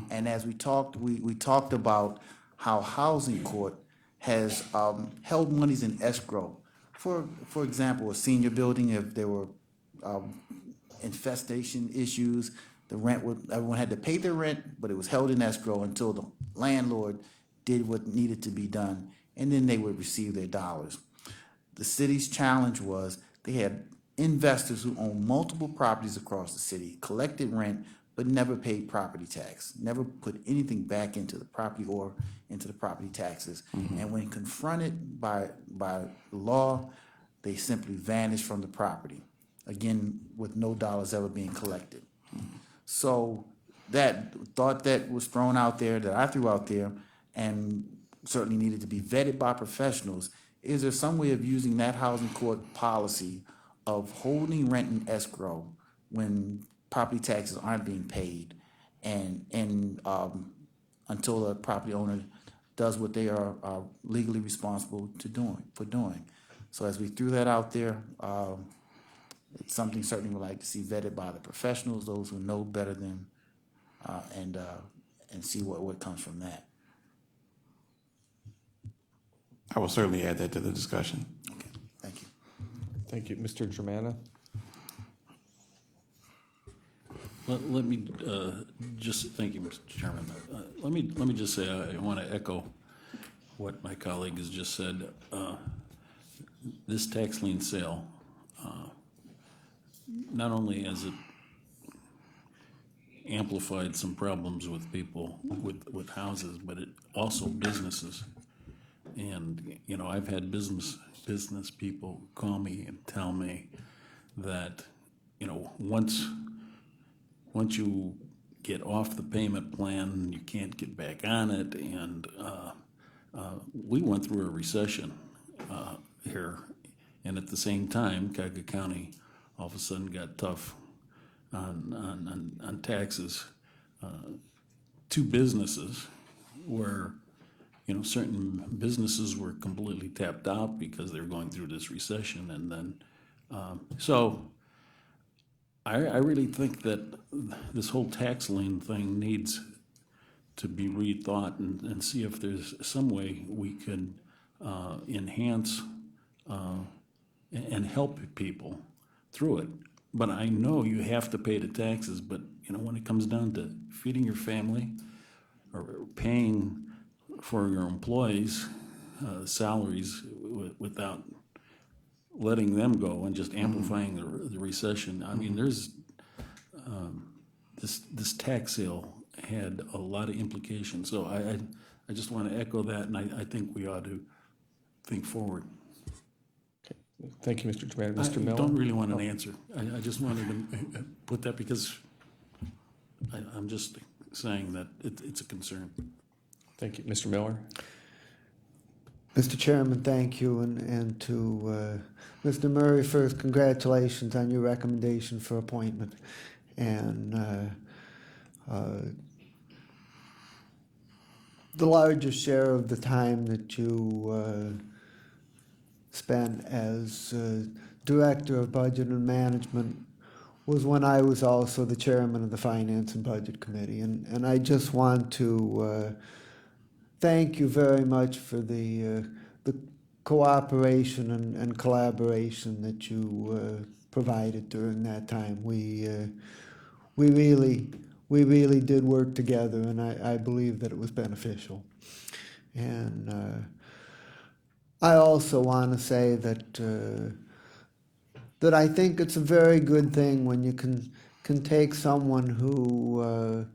And as we talked, we talked about how Housing Court has held monies in escrow. For example, a senior building, if there were infestation issues, everyone had to pay their rent, but it was held in escrow until the landlord did what needed to be done, and then they would receive their dollars. The city's challenge was they had investors who owned multiple properties across the city, collected rent, but never paid property tax, never put anything back into the property or into the property taxes. And when confronted by law, they simply vanished from the property, again, with no dollars ever being collected. So that thought that was thrown out there, that I threw out there, and certainly needed to be vetted by professionals, is there some way of using that Housing Court policy of holding rent in escrow when property taxes aren't being paid, and until the property owner does what they are legally responsible for doing. So as we threw that out there, it's something certainly we'd like to see vetted by the professionals, those who know better than, and see what comes from that. I will certainly add that to the discussion. Okay, thank you. Thank you. Mr. Germana? Let me just, thank you, Mr. Chairman. Let me just say, I want to echo what my colleague has just said. This tax lien sale, not only has it amplified some problems with people with houses, but it also businesses. And, you know, I've had business people call me and tell me that, you know, once you get off the payment plan, you can't get back on it. And we went through a recession here. And at the same time, Cuyahoga County all of a sudden got tough on taxes. Two businesses where, you know, certain businesses were completely tapped out because they were going through this recession. And then, so I really think that this whole tax lien thing needs to be rethought and see if there's some way we can enhance and help people through it. But I know you have to pay the taxes, but, you know, when it comes down to feeding your family or paying for your employees' salaries without letting them go and just amplifying the recession. I mean, there's this tax sale had a lot of implications. So I just want to echo that, and I think we ought to think forward. Thank you, Mr. Germana. Mr. Miller? I don't really want an answer. I just wanted to put that because I'm just saying that it's a concern. Thank you. Mr. Miller? Mr. Chairman, thank you, and to Mr. Murray, first, congratulations on your recommendation for appointment. And the largest share of the time that you spent as Director of Budget and Management was when I was also the Chairman of the Finance and Budget Committee. And I just want to thank you very much for the cooperation and collaboration that you provided during that time. We really did work together, and I believe that it was beneficial. And I also want to say that that I think it's a very good thing when you can take someone who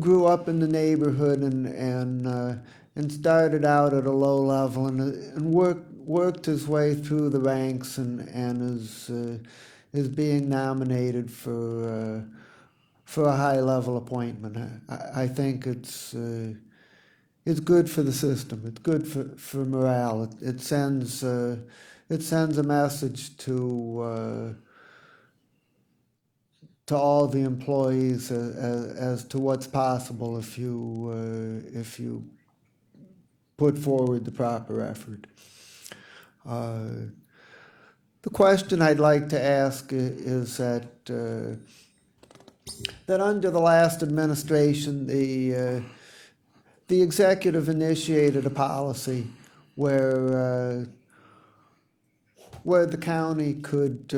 grew up in the neighborhood and and started out at a low level and worked his way through the ranks and is being nominated for a high level appointment. I think it's good for the system. It's good for morale. It sends a message to all the employees as to what's possible if you put forward the proper effort. The question I'd like to ask is that under the last administration, the executive initiated a policy where the county could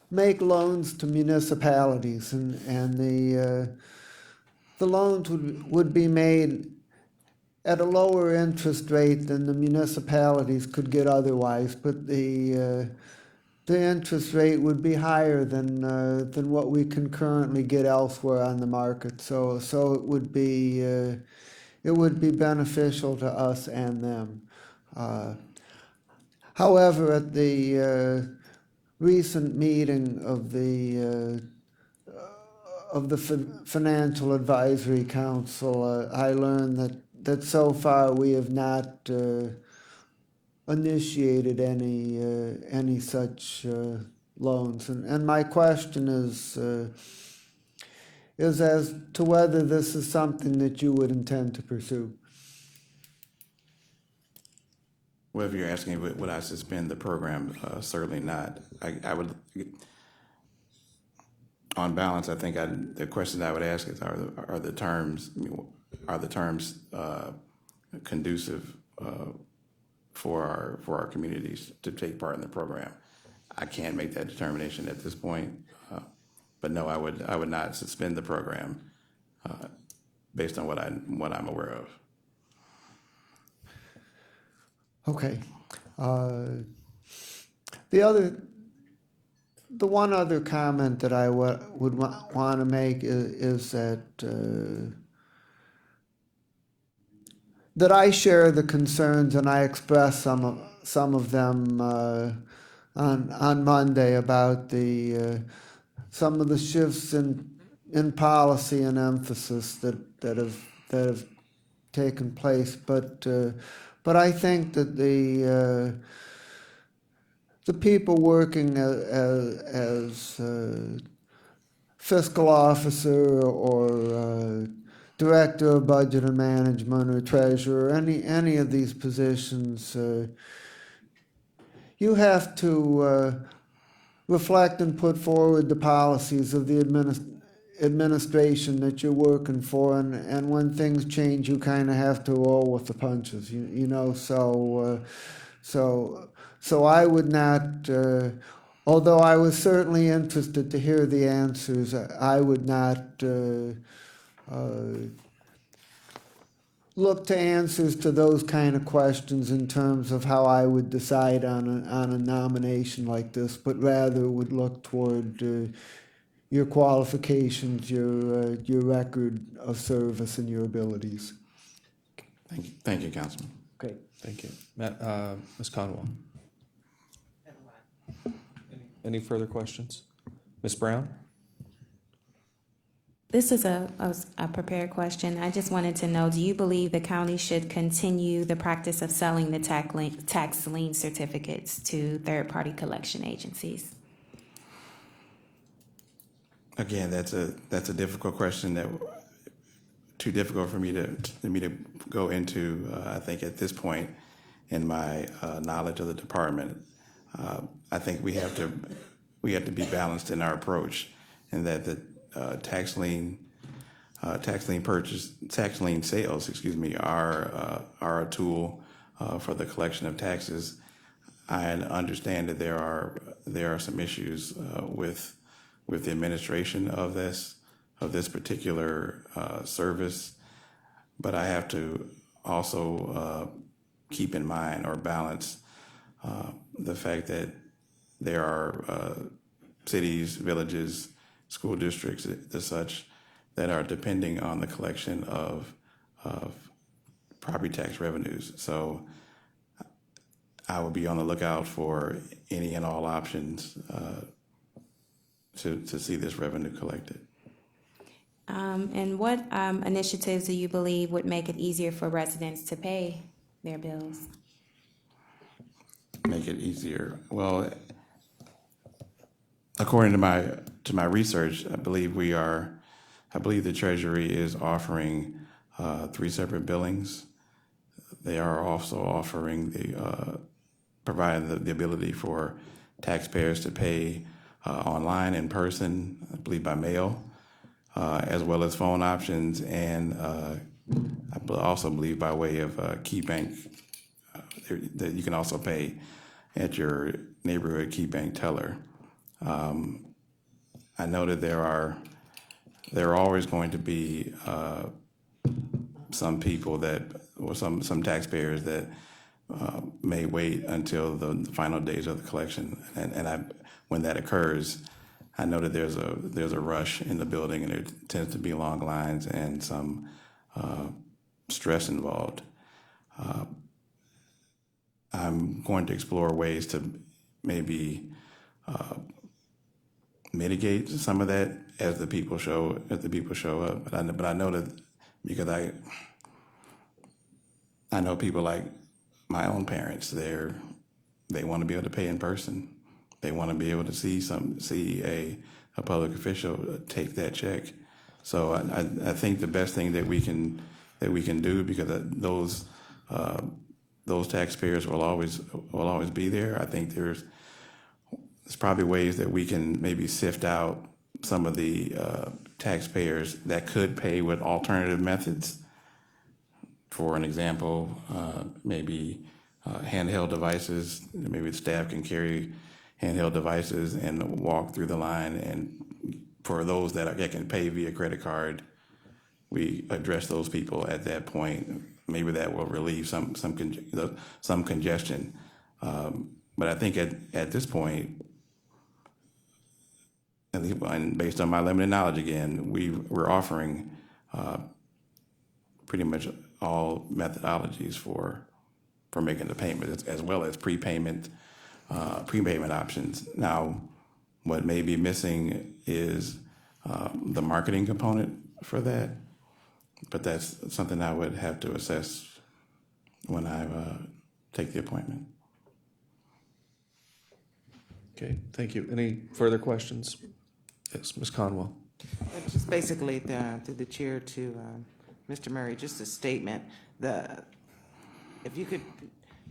make loans to municipalities, and the loans would be made at a lower interest rate than the municipalities could get otherwise, but the interest rate would be higher than what we can currently get elsewhere on the market. So it would be beneficial to us and them. However, at the recent meeting of the Financial Advisory Council, I learned that so far we have not initiated any such loans, and my question is as to whether this is something that you would intend to pursue. Well, if you're asking would I suspend the program, certainly not. I would, on balance, I think the question I would ask is are the terms conducive for our communities to take part in the program? I can't make that determination at this point, but no, I would not suspend the program based on what I'm aware of. Okay. The one other comment that I would want to make is that I share the concerns, and I expressed some of them on Monday about some of the shifts in policy and emphasis that have taken place, but I think that the people working as fiscal officer or director of budget and management or treasurer, any of these positions, you have to reflect and put forward the policies of the administration that you're working for, and when things change, you kind of have to roll with the punches, you know. So I would not, although I was certainly interested to hear the answers, I would not look to answers to those kind of questions in terms of how I would decide on a nomination like this, but rather would look toward your qualifications, your record of service, and your abilities. Thank you, Councilman. Great. Thank you. Ms. Conwell. Any further questions? Ms. Brown? This is a prepared question. I just wanted to know, do you believe the county should continue the practice of selling the tax lien certificates to third-party collection agencies? Again, that's a difficult question, too difficult for me to go into. I think at this point in my knowledge of the department, I think we have to be balanced in our approach, and that the tax lien sales, are a tool for the collection of taxes. I understand that there are some issues with the administration of this particular service, but I have to also keep in mind or balance the fact that there are cities, villages, school districts, the such, that are depending on the collection of property tax revenues. So I would be on the lookout for any and all options to see this revenue collected. And what initiatives do you believe would make it easier for residents to pay their bills? Make it easier. Well, according to my research, I believe the Treasury is offering 3 separate billings. They are also offering providing the ability for taxpayers to pay online, in person, I believe by mail, as well as phone options, and I also believe by way of Key Bank, that you can also pay at your neighborhood Key Bank teller. I know that there are always going to be some people or some taxpayers that may wait until the final days of the collection, and when that occurs, I know that there's a rush in the building, and there tends to be long lines and some stress involved. I'm going to explore ways to maybe mitigate some of that as the people show up. But I know that because I know people like my own parents. They want to be able to pay in person. They want to be able to see a public official take that check. So I think the best thing that we can do, because those taxpayers will always be there. I think there's probably ways that we can maybe sift out some of the taxpayers that could pay with alternative methods. For an example, maybe handheld devices. Maybe the staff can carry handheld devices and walk through the line. And for those that can pay via credit card, we address those people at that point. Maybe that will relieve some congestion. But I think at this point, and based on my limited knowledge again, we're offering pretty much all methodologies for making the payment, as well as prepayment options. Now, what may be missing is the marketing component for that, but that's something I would have to assess when I take the appointment. Okay, thank you. Any further questions? Yes, Ms. Conwell. Just basically, through the chair to Mr. Murray, just a statement. If you could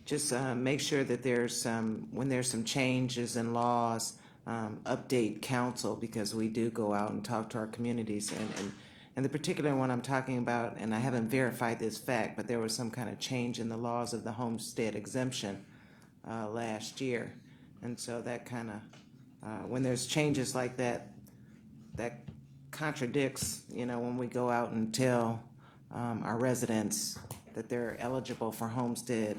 just make sure that when there's some changes in laws, update council, because we do go out and talk to our communities. And the particular one I'm talking about, and I haven't verified this fact, but there was some kind of change in the laws of the homestead exemption last year. And so that kind of, when there's changes like that, that contradicts, when we go out and tell our residents that they're eligible for homestead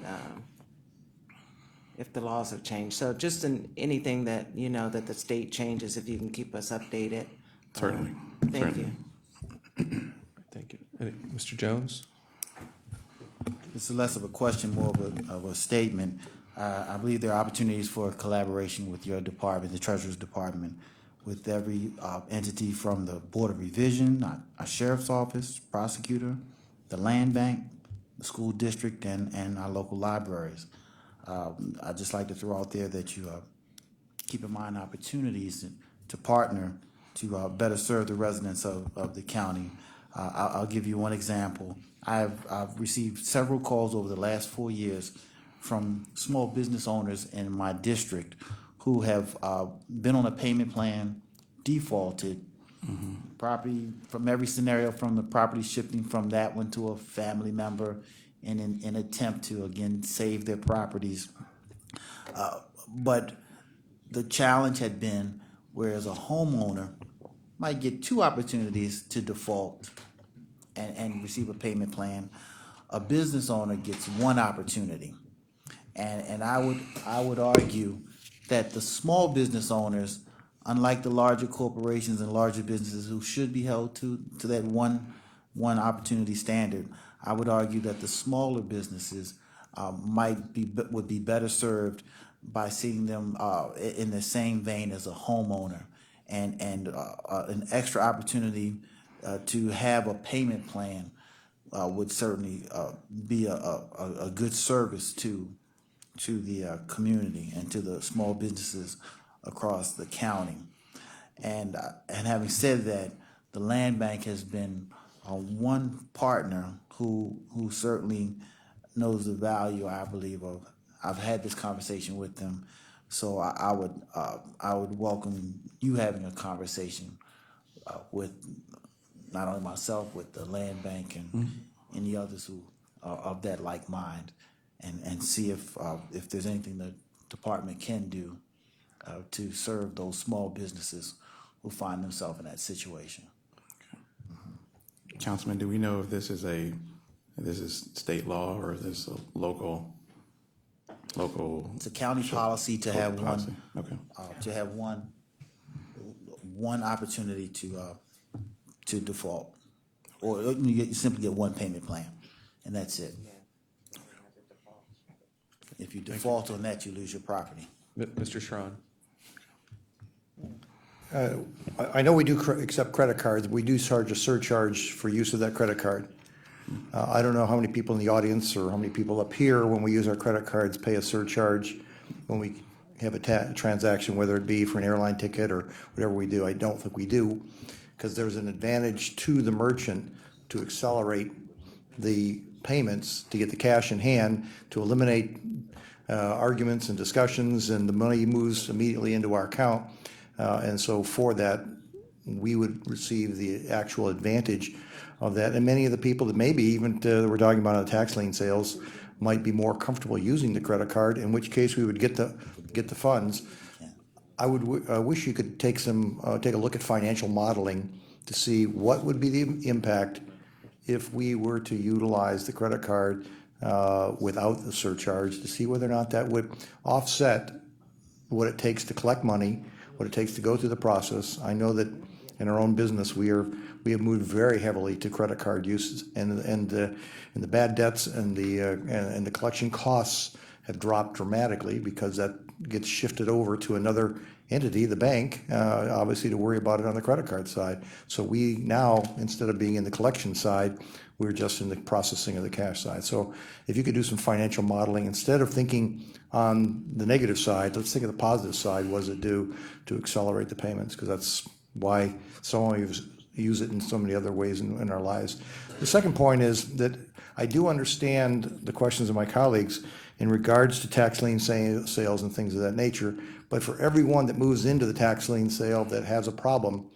if the laws have changed. So just in anything that, that the state changes, if you can keep us updated. Certainly. Thank you. Thank you. Mr. Jones? This is less of a question, more of a statement. I believe there are opportunities for collaboration with your department, the Treasurer's Department, with every entity from the Board of Revision, our Sheriff's Office, prosecutor, the Land Bank, the school district, and our local libraries. I'd just like to throw out there that you keep in mind opportunities to partner to better serve the residents of the county. I'll give you one example. I've received several calls over the last 4 years from small business owners in my district who have been on a payment plan, defaulted, property from every scenario, from the property shifting from that one to a family member in an attempt to, again, save their properties. But the challenge had been, whereas a homeowner might get 2 opportunities to default and receive a payment plan, a business owner gets 1 opportunity. And I would argue that the small business owners, unlike the larger corporations and larger businesses who should be held to that one opportunity standard, I would argue that the smaller businesses would be better served by seeing them in the same vein as a homeowner, and an extra opportunity to have a payment plan would certainly be a good service to the community and to the small businesses across the county. And having said that, the land bank has been one partner who certainly knows the value, I believe, of. I've had this conversation with them, so I would welcome you having a conversation with not only myself, with the land bank and any others who are of that like mind, and see if there's anything the department can do to serve those small businesses who find themselves in that situation. Councilman, do we know if this is state law or is this a local? It's a county policy to have policy. one. Okay. To have one opportunity to default, or you simply get one payment plan, and that's it. If you default on that, you lose your property. Mr. Schron? I know we do accept credit cards. We do charge a surcharge for use of that credit card. I don't know how many people in the audience or how many people up here, when we use our credit cards, pay a surcharge when we have a transaction, whether it be for an airline ticket or whatever we do. I don't think we do, because there's an advantage to the merchant to accelerate the payments, to get the cash in hand, to eliminate arguments and discussions, and the money moves immediately into our account. And so for that, we would receive the actual advantage of that. And many of the people that maybe even we're talking about on the tax lien sales might be more comfortable using the credit card, in which case we would get the funds. I would wish you could take a look at financial modeling to see what would be the impact if we were to utilize the credit card without the surcharge, to see whether or not that would offset what it takes to collect money, what it takes to go through the process. I know that in our own business, we have moved very heavily to credit card uses, and the bad debts and the collection costs have dropped dramatically, because that gets shifted over to another entity, the bank, obviously, to worry about it on the credit card side. So we now, instead of being in the collection side, we're just in the processing of the cash side. So if you could do some financial modeling, instead of thinking on the negative side, let's think of the positive side. What does it do to accelerate the payments? Because that's why so many of us use it in so many other ways in our lives. The second point is that I do understand the questions of my colleagues in regards to tax lien sales and things of that nature, but for everyone that moves into the tax lien sale that has a problem,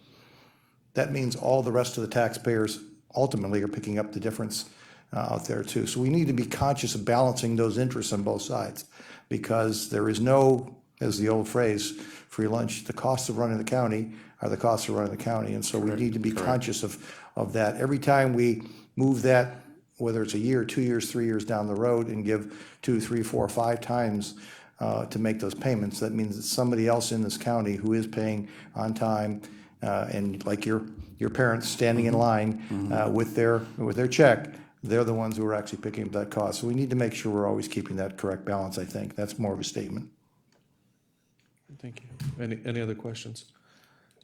that means all the rest of the taxpayers ultimately are picking up the difference out there too. So we need to be conscious of balancing those interests on both sides, because there is no, as the old phrase, free lunch. The costs of running the county are the costs of running the county, and so we need to be conscious of that. Every time we move that, whether it's a year, 2 years, 3 years down the road, and give 2, 3, 4, 5 times to make those payments, that means that somebody else in this county who is paying on time, and like your parents standing in line with their check, they're the ones who are actually picking up that cost. So we need to make sure we're always keeping that correct balance, I think. That's more of a statement. Thank you. Any other questions?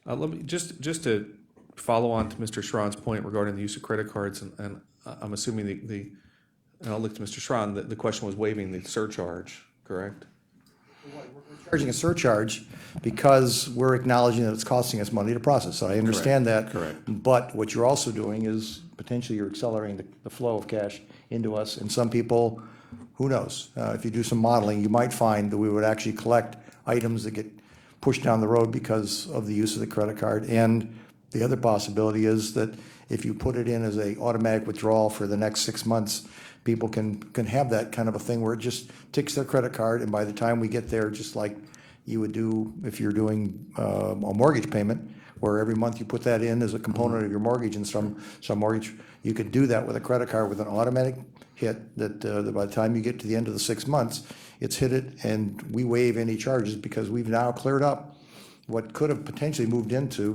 Let me just to follow on to Mr. Schron's point regarding the use of credit cards, and I'm assuming and I'll look to Mr. Schron, the question was waiving the surcharge, correct? We're charging a surcharge because we're acknowledging that it's costing us money to process. So I understand that. Correct. But what you're also doing is potentially you're accelerating the flow of cash into us. And some people, who knows? If you do some modeling, you might find that we would actually collect items that get pushed down the road because of the use of the credit card. And the other possibility is that if you put it in as a automatic withdrawal for the next 6 months, people can have that kind of a thing where it just ticks their credit card, and by the time we get there, just like you would do if you're doing a mortgage payment, where every month you put that in as a component of your mortgage, and some mortgage, you could do that with a credit card with an automatic hit that by the time you get to the end of the 6 months, it's hit it, and we waive any charges because we've now cleared up what could have potentially moved into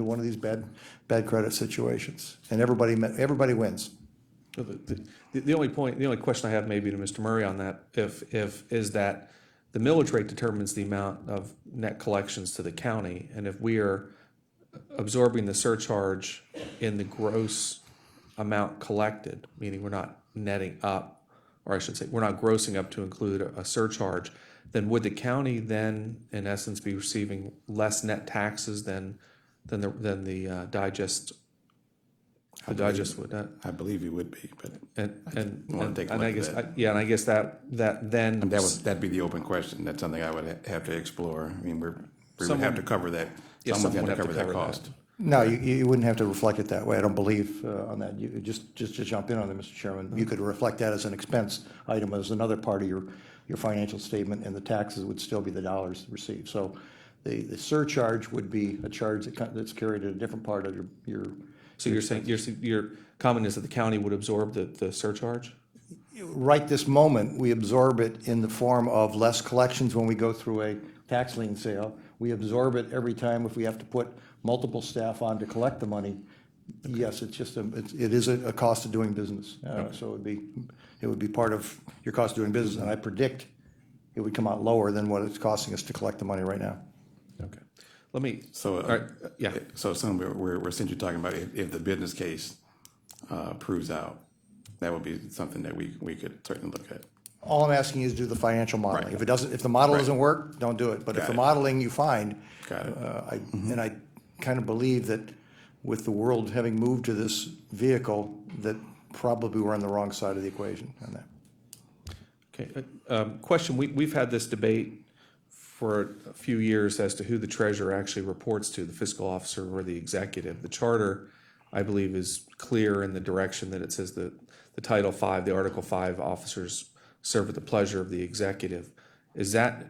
one of these bad credit situations, and everybody wins. The only point, the only question I have maybe to Mr. Murray on that, if, is that the millage rate determines the amount of net collections to the county, and if we are absorbing the surcharge in the gross amount collected, meaning we're not netting up, or I should say, we're not grossing up to include a surcharge, then would the county then, in essence, be receiving less net taxes than the digest? The digest would not. I believe you would be, but And take a and look I at guess, that. yeah, and I guess that then. And that'd be the open question. That's something I would have to explore. I mean, we would Someone- have to cover that. Yeah, Someone's someone got to would cover have to that cover cost. No, you wouldn't have to reflect it that way. I don't believe on that. You just to jump in on that, Mr. Chairman, you could reflect that as an expense item as another part of your financial statement, and the taxes would still be the dollars received. So the surcharge would be a charge that's carried at a different part of your. So you're saying, your comment is that the county would absorb the surcharge? Right this moment, we absorb it in the form of less collections when we go through a tax lien sale. We absorb it every time if we have to put multiple staff on to collect the money. Yes, it's just it is a cost of doing business. So it would be part of your cost of doing business, and I predict it would come out lower than what it's costing us to collect the money right now. Okay. Let me, So, all right, yeah. So some we're essentially talking about if the business case proves out, that would be something that we could certainly look at. All I'm asking you is do the financial modeling. Right. If the model Right. doesn't work, don't do it. But if Got the it. modeling you find, Got it. and I kind of believe that with the world having moved to this vehicle, that probably we're on the wrong side of the equation on that. Okay, question, we've had this debate for a few years as to who the treasurer actually reports to, the fiscal officer or the executive. The charter, I believe, is clear in the direction that it says that the Title V, the Article V officers serve at the pleasure of the executive. Is that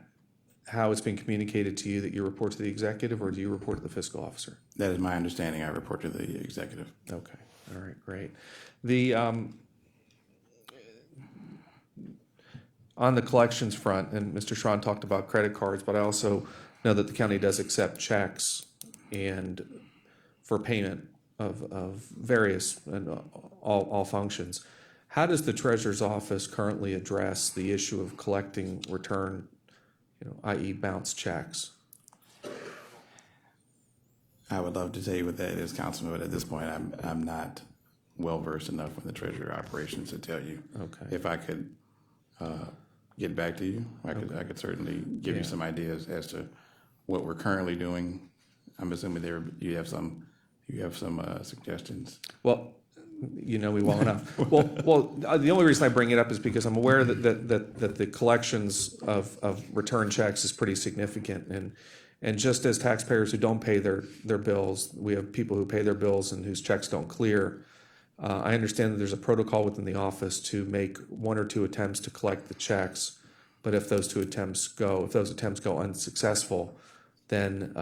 how it's been communicated to you, that you report to the executive, or do you report to the fiscal officer? That is my understanding. I report to the executive. Okay, all right, great. The, on the collections front, and Mr. Schron talked about credit cards, but I also know that the county does accept checks and for payment of various and all functions. How does the treasurer's office currently address the issue of collecting return, i.e. bounce checks? I would love to tell you what that is, Councilman, but at this point, I'm not well-versed enough in the treasury operations to tell you. Okay. If I could get back to you, I could certainly give you some ideas as to what we're currently doing. I'm assuming you have some suggestions. Well, you know me well enough. Well, the only reason I bring it up is because I'm aware that the collections of return checks is pretty significant, and just as taxpayers who don't pay their bills, we have people who pay their bills and whose checks don't clear. I understand that there's a protocol within the office to make 1 or 2 attempts to collect the checks, but if those attempts go unsuccessful, then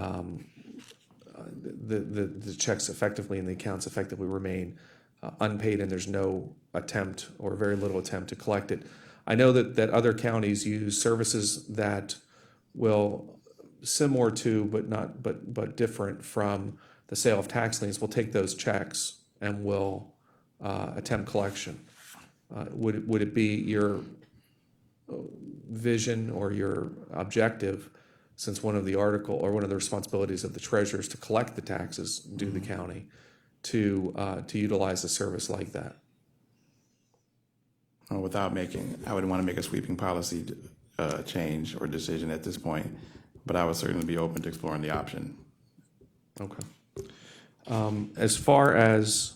the checks effectively and the accounts effectively remain unpaid, and there's no attempt or very little attempt to collect it. I know that other counties use services that will, similar to but different from the sale of tax liens, will take those checks and will attempt collection. Would it be your vision or your objective, since one of the responsibilities of the treasurer is to collect the taxes due to the county, to utilize a service like that? Well, I wouldn't want to make a sweeping policy change or decision at this point, but I would certainly be open to exploring the option. Okay. As far as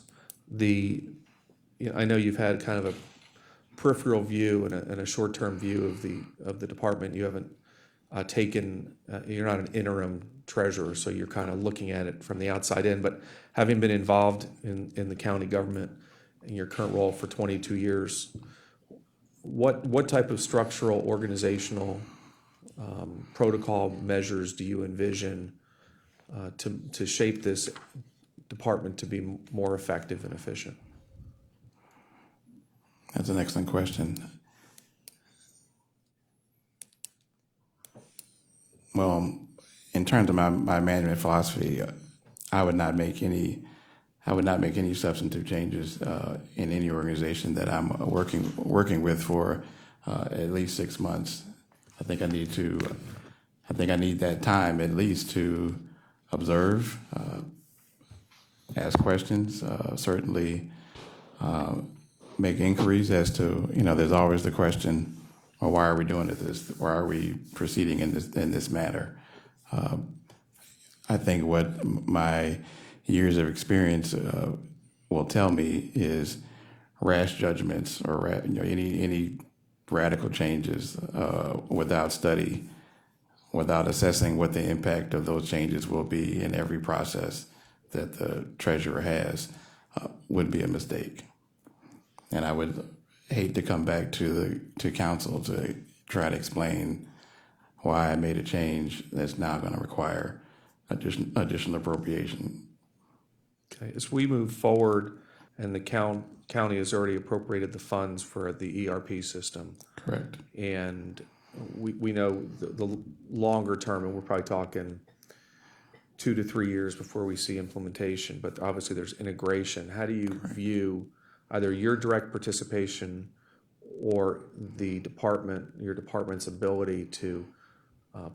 I know you've had kind of a peripheral view and a short-term view of the department. You haven't you're not an interim treasurer, so you're kind of looking at it from the outside in. But having been involved in the county government in your current role for 22 years, what type of structural, organizational protocol measures do you envision to shape this department to be more effective and efficient? That's an excellent question. Well, in terms of my management philosophy, I would not make any I would not make any substantive changes in any organization that I'm working with for at least 6 months. I think I need that time at least to observe, ask questions, certainly make inquiries as to, there's always the question, well, why are we doing this? Why are we proceeding in this manner? I think what my years of experience will tell me is rash judgments or any radical changes without study, without assessing what the impact of those changes will be in every process that the treasurer has, would be a mistake. And I would hate to come back to council to try to explain why I made a change that's now going to require additional appropriation. Okay, as we move forward, and the county has already appropriated the funds for the ERP system. Correct. And we know the longer term, and we're probably talking 2 to 3 years before we see implementation, but obviously there's integration. How do you view either your direct participation or your department's ability to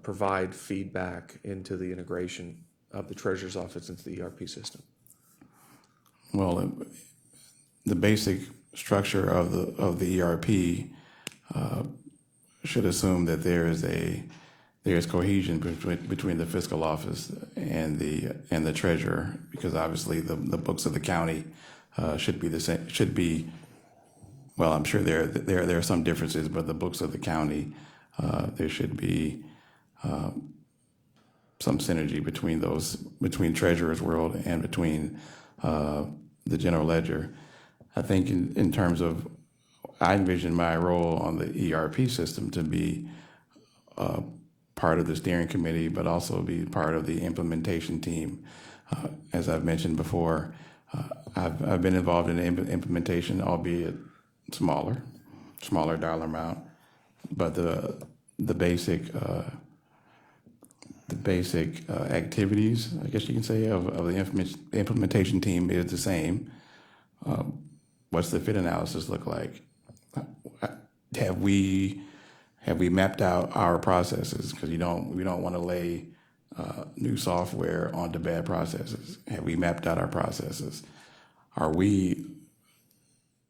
provide feedback into the integration of the treasurer's office into the ERP system? Well, the basic structure of the ERP should assume that there's cohesion between the fiscal office and the treasurer, because obviously the books of the county should be the same. Well, I'm sure there are some differences, but the books of the county, there should be some synergy between treasurer's world and between the general ledger. I think in terms of, I envision my role on the ERP system to be part of the steering committee, but also be part of the implementation team. As I've mentioned before, I've been involved in implementation, albeit smaller dollar amount, but the basic activities, I guess you can say, of the implementation team is the same. What's the fit analysis look like? Have we mapped out our processes? Because we don't want to lay new software onto bad processes. Have we mapped out our processes?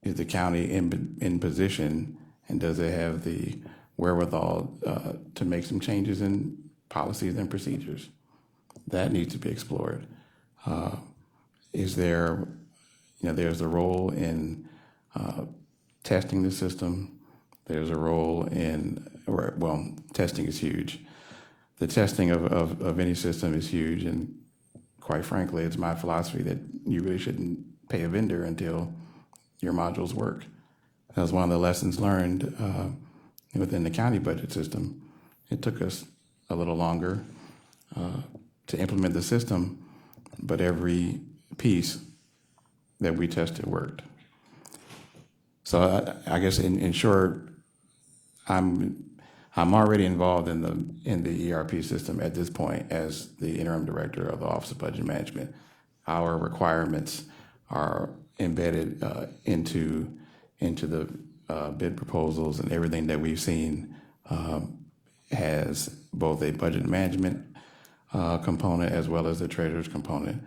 Is the county in position, and does it have the wherewithal to make some changes in policies and procedures? That needs to be explored. Is there, there's a role in testing the system. There's a role in, testing is huge. The testing of any system is huge, and quite frankly, it's my philosophy that you really shouldn't pay a vendor until your modules work. That was one of the lessons learned within the county budget system. It took us a little longer to implement the system, but every piece that we tested worked. So I guess in short, I'm already involved in the ERP system at this point as the interim director of the Office of Budget Management. Our requirements are embedded into the bid proposals, and everything that we've seen has both a budget management component as well as the treasurer's component.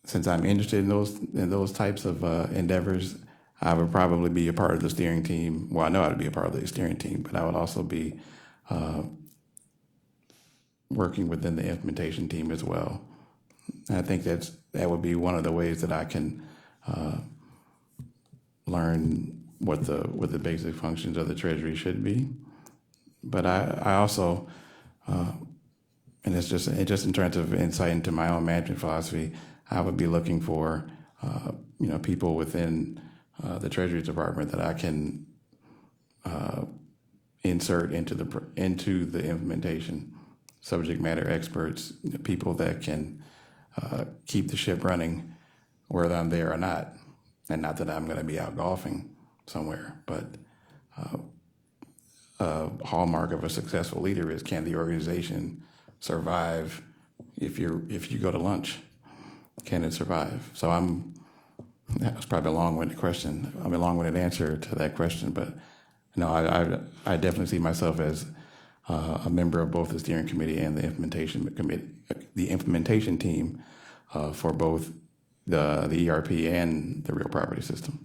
Since I'm interested in those types of endeavors, I would probably be a part of the steering team. Well, I know I'd be a part of the steering team, but I would also be working within the implementation team as well. And I think that would be one of the ways that I can learn what the basic functions of the Treasury should be. But I also, and it's just in terms of insight into my own management philosophy, I would be looking for people within the Treasury Department that I can insert into the implementation. Subject matter experts, people that can keep the ship running whether I'm there or not. And not that I'm going to be out golfing somewhere, but a hallmark of a successful leader is, can the organization survive if you go to lunch? can it survive? So that was probably a long-winded question. I mean, a long-winded answer to that question, but no, I definitely see myself as a member of both the steering committee and the implementation committee, the implementation team for both the ERP and the real property system.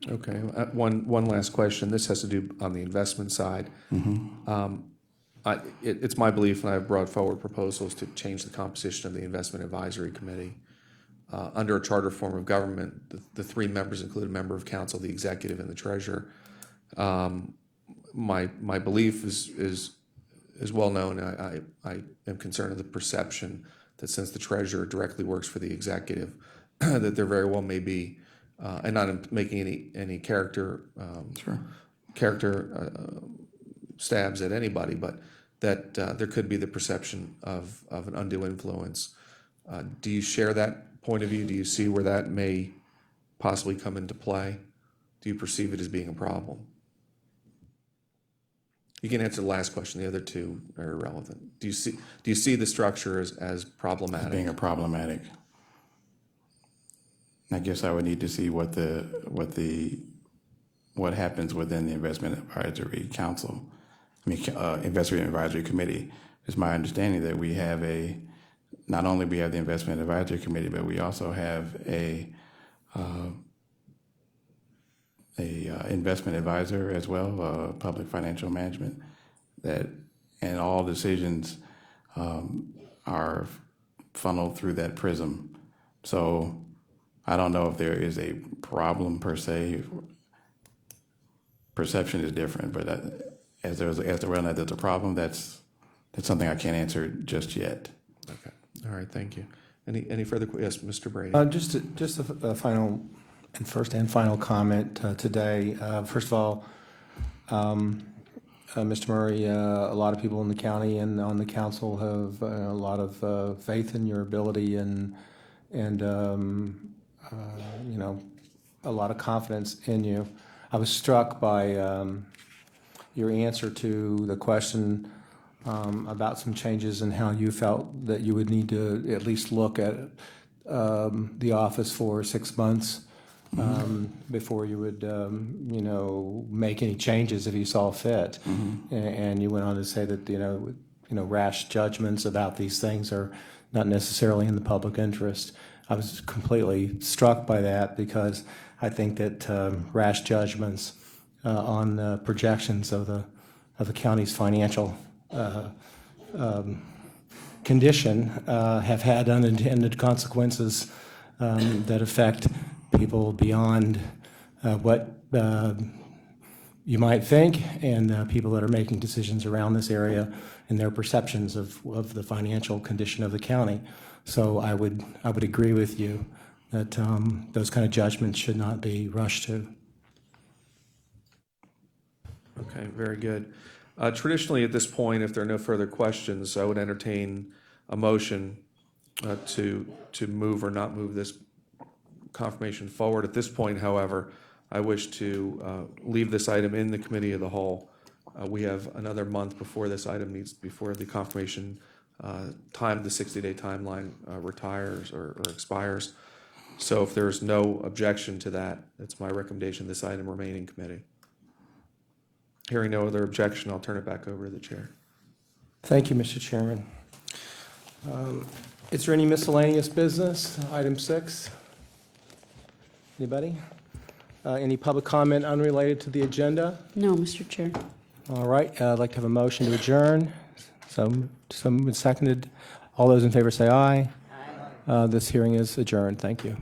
Okay, one last question. This has to do on the investment side. It's my belief, and I've brought forward proposals to change the composition of the Investment Advisory Committee. Under a charter form of government, the three members include a member of council, the executive, and the treasurer. My belief is well known. I am concerned of the perception that since the treasurer directly works for the executive, that there very well may be, and not making any character stabs at anybody, but that there could be the perception of an undue influence. Do you share that point of view? Do you see where that may possibly come into play? Do you perceive it as being a problem? You can answer the last question. The other two are irrelevant. Do you see the structure as problematic? Being a problematic. I guess I would need to see what happens within the Investment Advisory Council. Investment Advisory Committee. It's my understanding that we have not only we have the Investment Advisory Committee, but we also have a investment advisor as well, public financial management, and all decisions are funneled through that prism. So I don't know if there is a problem per se. Perception is different, but as to whether or not there's a problem, that's something I can't answer just yet. Okay. All right. Thank you. Any further? Yes, Mr. Brady. Just a final and final comment today. First of all, Mr. Murray, a lot of people in the county and on the council have a lot of faith in your ability and a lot of confidence in you. I was struck by your answer to the question about some changes and how you felt that you would need to at least look at the office for 6 months before you would, make any changes if you saw fit. And you went on to say that, rash judgments about these things are not necessarily in the public interest. I was completely struck by that because I think that rash judgments on the projections of the county's financial condition have had unintended consequences that affect people beyond what you might think, and people that are making decisions around this area and their perceptions of the financial condition of the county. So I would agree with you that those kind of judgments should not be rushed to. Okay, very good. Traditionally, at this point, if there are no further questions, I would entertain a motion to move or not move this confirmation forward. At this point, however, I wish to leave this item in the committee of the whole. We have another month before this item before the confirmation the 60-day timeline retires or expires. So if there's no objection to that, it's my recommendation this item remain in committee. Hearing no other objection, I'll turn it back over to the chair. Thank you, Mr. Chairman. Is there any miscellaneous business? Item 6. Anybody? Any public comment unrelated to the agenda? No, Mr. Chair. All right, I'd like to have a motion to adjourn. Someone seconded. All those in favor say aye. This hearing is adjourned. Thank you.